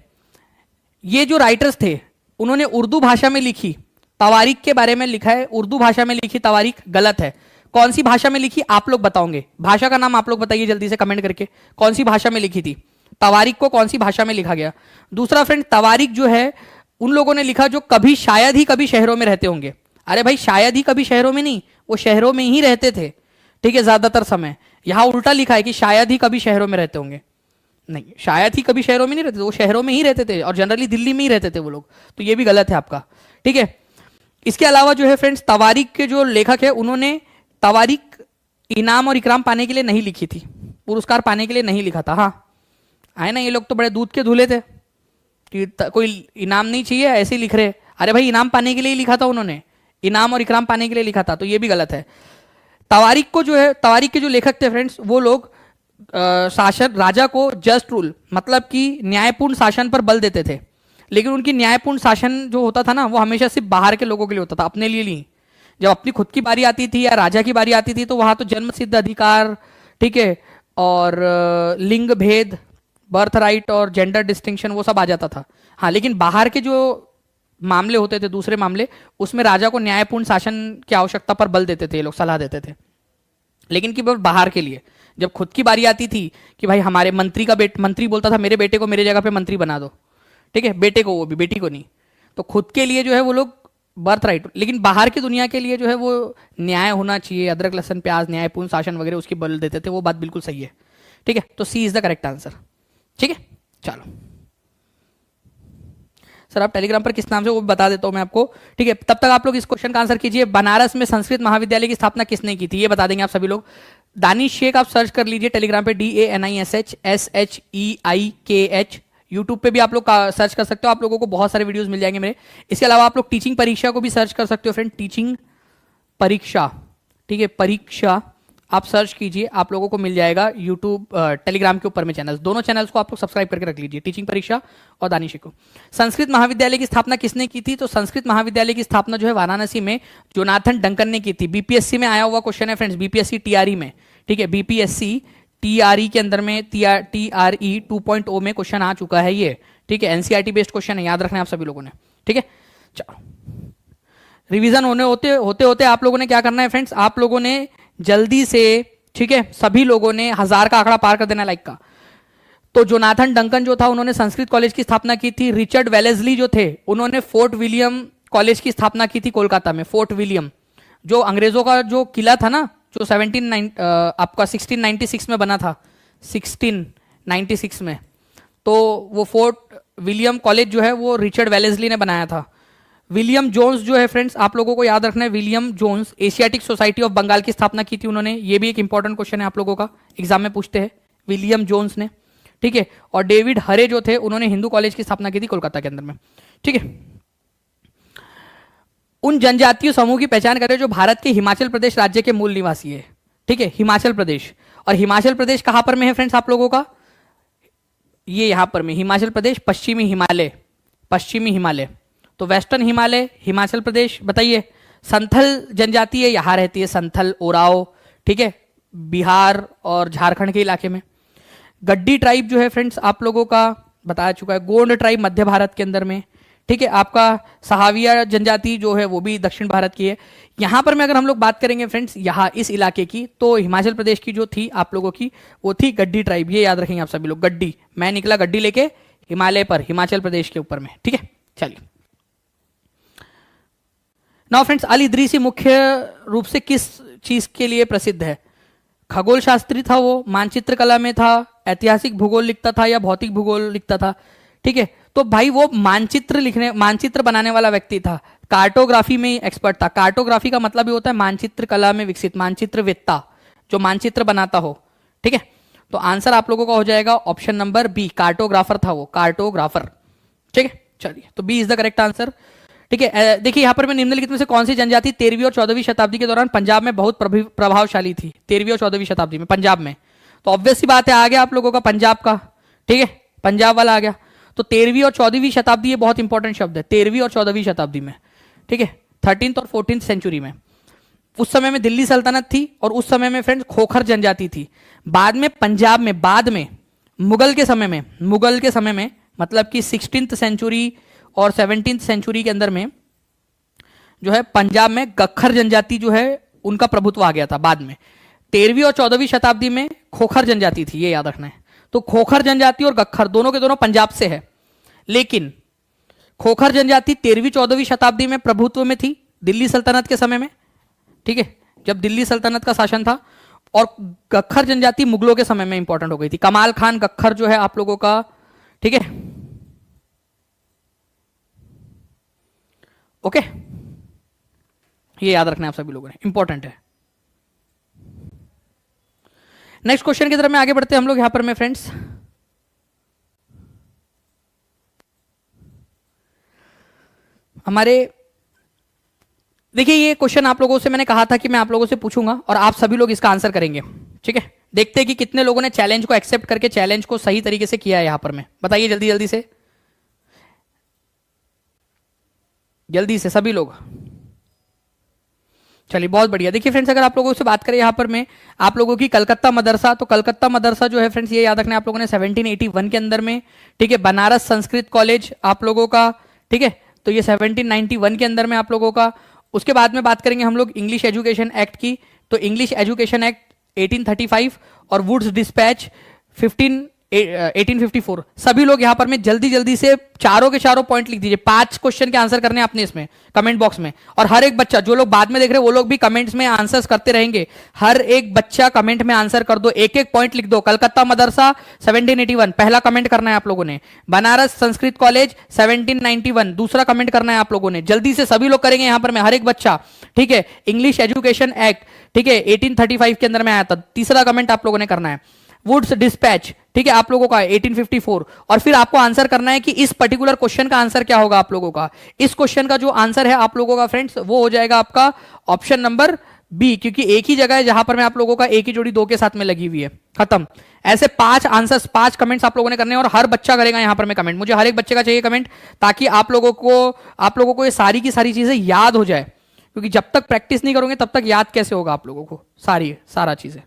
ये जो राइटर्स थे उन्होंने उर्दू भाषा में लिखी तवारीख के बारे में लिखा है, उर्दू भाषा में लिखी तवारीख गलत है। कौन सी भाषा में लिखी आप लोग बताओगे? भाषा का नाम आप लोग बताइए जल्दी से कमेंट करके, कौन सी भाषा में लिखी थी तवारीख को, कौन सी भाषा में लिखा गया। दूसरा फ्रेंड, तवारीख जो है उन लोगों ने लिखा जो कभी शायद ही कभी शहरों में रहते होंगे। अरे भाई शायद ही कभी शहरों में नहीं, वो शहरों में ही रहते थे। ठीक है, ज्यादातर समय। यहां उल्टा लिखा है कि शायद ही कभी शहरों में रहते होंगे, नहीं, शायद ही कभी शहरों में नहीं रहते थे, वो शहरों में ही रहते थे और जनरली दिल्ली में ही रहते थे वो लोग, तो ये भी गलत है आपका। ठीक है, इसके अलावा जो है फ्रेंड्स, तवारीख के जो लेखक है उन्होंने तवारीख इनाम और इकराम पाने के लिए नहीं लिखी थी, पुरस्कार पाने के लिए नहीं लिखा था। हाँ आए ना, ये लोग तो बड़े दूध के धुले थे कि कोई इनाम नहीं चाहिए ऐसे ही लिख रहे। अरे भाई इनाम पाने के लिए ही लिखा था उन्होंने, इनाम और इकराम पाने के लिए लिखा था, तो ये भी गलत है। तवारीख को जो है, तवारीख के जो लेखक थे फ्रेंड्स, वो लोग शासन, राजा को जस्ट रूल मतलब कि न्यायपूर्ण शासन पर बल देते थे, लेकिन उनकी न्यायपूर्ण शासन जो होता था ना, वो हमेशा सिर्फ बाहर के लोगों के लिए होता था, अपने लिए नहीं। जब अपनी खुद की बारी आती थी या राजा की बारी आती थी तो वहां तो जन्म सिद्ध अधिकार, ठीक है, और लिंग भेद, बर्थ राइट और जेंडर डिस्टिंक्शन, वो सब आ जाता था। हाँ, लेकिन बाहर के जो मामले होते थे, दूसरे मामले, उसमें राजा को न्यायपूर्ण शासन की आवश्यकता पर बल देते थे, ये लोग सलाह देते थे। लेकिन केवल बाहर के लिए, जब खुद की बारी आती थी कि भाई हमारे मंत्री बोलता था मेरे बेटे को मेरे जगह पे मंत्री बना दो, ठीक है, बेटे को, वो भी बेटी को नहीं, तो खुद के लिए जो है वो लोग बर्थ राइट, लेकिन बाहर की दुनिया के लिए जो है वो न्याय होना चाहिए, अदरक लहसन प्याज, न्यायपूर्ण शासन वगैरह, उसकी बल देते थे। वो बात बिल्कुल सही है। ठीक है, तो सी इज द करेक्ट आंसर। ठीक है, चलो सर आप टेलीग्राम पर किस नाम से, वो बता देता हूं मैं आपको। ठीक है, तब तक आप लोग इस क्वेश्चन का आंसर कीजिए। बनारस में संस्कृत महाविद्यालय की स्थापना किसने की थी, ये बता देंगे आप सभी लोग। दानिश शेख आप सर्च कर लीजिए टेलीग्राम पे, DANISHSHEIKH। यूट्यूब पे भी आप लोग सर्च कर सकते हो, आप लोगों को बहुत सारे वीडियोस मिल जाएंगे मेरे। इसके अलावा आप लोग टीचिंग परीक्षा को भी सर्च कर सकते हो फ्रेंड, टीचिंग परीक्षा, ठीक है, परीक्षा आप सर्च कीजिए, आप लोगों को मिल जाएगा यूट्यूब टेलीग्राम के ऊपर में चैनल्स, दोनों चैनल्स को आप लोग सब्सक्राइब करके रख लीजिए, टीचिंग परीक्षा और दानिश को। संस्कृत महाविद्यालय की स्थापना किसने की थी? तो संस्कृत महाविद्यालय की स्थापना जो है वाराणसी में जोनाथन डंकन ने की थी। बीपीएससी में आया हुआ क्वेश्चन है फ्रेंड्स, बीपीएससी टीआरई में, ठीक है, बीपीएससी टीआरई के अंदर में टीआरई 2.0 में क्वेश्चन आ चुका है ये, ठीक है, एनसीईआरटी बेस्ड क्वेश्चन है, याद रखना है आप सभी लोगों ने, ठीक है। चलो रिवीजन होते आप लोगों ने क्या करना है फ्रेंड्स, आप लोगों ने जल्दी से, ठीक है, सभी लोगों ने 1000 का आंकड़ा पार कर देना लाइक का। तो जोनाथन डंकन जो था उन्होंने संस्कृत कॉलेज की स्थापना की थी। रिचर्ड वेलेस्ली जो थे उन्होंने फोर्ट विलियम कॉलेज की स्थापना की थी कोलकाता में। फोर्ट विलियम जो अंग्रेजों का जो किला था ना, जो 1696 में बना था, 1696 में, तो वो फोर्ट विलियम कॉलेज जो है वो रिचर्ड वेलेस्ली ने बनाया था। विलियम जोन्स जो है फ्रेंड्स, आप लोगों को याद रखना है, William Jones Asiatic Society of Bengal की स्थापना की थी उन्होंने। ये भी एक इंपॉर्टेंट क्वेश्चन है आप लोगों का, एग्जाम में पूछते हैं, विलियम जोन्स ने, ठीक है। और डेविड हरे जो थे उन्होंने हिंदू कॉलेज की स्थापना की थी कोलकाता के अंदर में, ठीक है। उन जनजातीय समूह की पहचान करें जो भारत के हिमाचल प्रदेश राज्य के मूल निवासी है, ठीक है, हिमाचल प्रदेश। और हिमाचल प्रदेश कहां पर में है फ्रेंड्स आप लोगों का? ये यहां पर में हिमाचल प्रदेश, पश्चिमी हिमालय, पश्चिमी हिमालय, तो वेस्टर्न हिमालय हिमाचल प्रदेश। बताइए, संथल जनजाति है, यहां रहती है, संथल, ओराव, ठीक है, बिहार और झारखंड के इलाके में। गड्डी ट्राइब जो है फ्रेंड्स आप लोगों का बताया चुका है। गोंड ट्राइब मध्य भारत के अंदर में, ठीक है। आपका सहाविया जनजाति जो है वो भी दक्षिण भारत की है। यहां पर में अगर हम लोग बात करेंगे फ्रेंड्स यहाँ इस इलाके की, तो हिमाचल प्रदेश की जो थी आप लोगों की वो थी गड्डी ट्राइब। ये याद रखेंगे आप सभी लोग, गड्डी, मैं निकला गड्डी लेके हिमालय पर, हिमाचल प्रदेश के ऊपर में, ठीक है। चलिए नाउ फ्रेंड्स, अल इदरीसी मुख्य रूप से किस चीज के लिए प्रसिद्ध है? खगोल शास्त्री था वो, मानचित्र कला में था, ऐतिहासिक भूगोल लिखता था या भौतिक भूगोल लिखता था, ठीक है। तो भाई वो मानचित्र बनाने वाला व्यक्ति था, कार्टोग्राफी में एक्सपर्ट था। कार्टोग्राफी का मतलब ये होता है मानचित्र कला में विकसित, मानचित्रवेत्ता जो मानचित्र बनाता हो, ठीक है। तो आंसर आप लोगों का हो जाएगा ऑप्शन नंबर बी, कार्टोग्राफर था वो, कार्टोग्राफर, ठीक है। चलिए, तो B is the correct answer, ठीक है। देखिए यहाँ पर मैं निम्नलिखित में से कौन सी जनजाति 13वीं और 14वीं शताब्दी के दौरान पंजाब में बहुत प्रभावशाली थी? 13वीं और 14वीं शताब्दी में पंजाब में, तो ऑब्वियस सी बात है आ गया आप लोगों का पंजाब का, ठीक है, पंजाब वाला आ गया। तो 13वीं और 14वीं शताब्दी, ये बहुत इंपॉर्टेंट शब्द है, 13वीं और 14वीं शताब्दी में, ठीक है, 13th और 14th सेंचुरी में। उस समय में दिल्ली सल्तनत थी और उस समय में फ्रेंड्स खोखर जनजाति थी। बाद में पंजाब में, बाद में मुगल के समय में मतलब कि 16th सेंचुरी और 17th सेंचुरी के अंदर में जो है पंजाब में गख्खर जनजाति जो है उनका प्रभुत्व आ गया था बाद में। 13वीं और 14वीं शताब्दी में खोखर जनजाति थी, ये याद रखना है। तो खोखर जनजाति और गख्खर दोनों के दोनों पंजाब से है, लेकिन खोखर जनजाति 13वीं 14वीं शताब्दी में प्रभुत्व में थी दिल्ली सल्तनत के समय में, ठीक है, जब दिल्ली सल्तनत का शासन था। और गख्खर जनजाति मुगलों के समय में इंपॉर्टेंट हो गई थी। कमाल खान गख्खर जो है आप लोगों का, ठीक है, ओके, ये याद रखना है आप सभी लोगों ने, इंपॉर्टेंट है। नेक्स्ट क्वेश्चन की तरफ में आगे बढ़ते हैं हम लोग यहां पर में फ्रेंड्स। हमारे देखिए ये क्वेश्चन आप लोगों से मैंने कहा था कि मैं आप लोगों से पूछूंगा और आप सभी लोग इसका आंसर करेंगे, ठीक है। देखते हैं कि कितने लोगों ने चैलेंज को एक्सेप्ट करके चैलेंज को सही तरीके से किया है यहां पर में, बताइए जल्दी जल्दी से, जल्दी से सभी लोग। चलिए बहुत बढ़िया। देखिए फ्रेंड्स, अगर आप लोगों से बात करें यहाँ पर में आप लोगों की कलकत्ता मदरसा, तो कलकत्ता मदरसा जो है फ्रेंड्स ये याद रखना है आप लोगों ने 1781 के अंदर में, ठीक है। बनारस संस्कृत कॉलेज आप लोगों का, ठीक है, तो ये 1791 के अंदर में आप लोगों का। उसके बाद में बात करेंगे हम लोग इंग्लिश एजुकेशन एक्ट की, तो इंग्लिश एजुकेशन एक्ट 1835 और वुड्स डिस्पैच 1854। सभी लोग यहां पर में जल्दी जल्दी से चारों के चारों पॉइंट लिख दीजिए। 5 क्वेश्चन के आंसर करने आपने इसमें कमेंट बॉक्स में, और हर एक बच्चा, जो लोग बाद में देख रहे हैं वो लोग भी कमेंट्स में आंसर्स करते रहेंगे। हर एक बच्चा कमेंट में आंसर कर दो, एक एक पॉइंट लिख दो। कलकत्ता मदरसा 1781 पहला कमेंट करना है आप लोगों ने। बनारस संस्कृत कॉलेज 1791 दूसरा कमेंट करना है आप लोगों ने। जल्दी से सभी लोग करेंगे यहां पर में, हर एक बच्चा, ठीक है। इंग्लिश एजुकेशन एक्ट, ठीक है, 1835 के अंदर में आया था, तीसरा कमेंट आप लोगों ने करना है। वुड्स डिस्पैच, ठीक है, आप लोगों का 1854। और फिर आपको आंसर करना है कि इस पर्टिकुलर क्वेश्चन का आंसर क्या होगा आप लोगों का। इस क्वेश्चन का जो आंसर है आप लोगों का फ्रेंड्स वो हो जाएगा आपका ऑप्शन नंबर बी, क्योंकि एक ही जगह है जहां पर मैं आप लोगों का एक ही जोड़ी 2 के साथ में लगी हुई है। खत्म। ऐसे 5 आंसर्स, 5 कमेंट्स आप लोगों ने करने हैं और हर बच्चा करेगा यहां पर मैं कमेंट, मुझे हर एक बच्चे का चाहिए कमेंट, ताकि आप लोगों को ये सारी की सारी चीजें याद हो जाए, क्योंकि जब तक प्रैक्टिस नहीं करोगे तब तक याद कैसे होगा आप लोगों को सारा चीजें।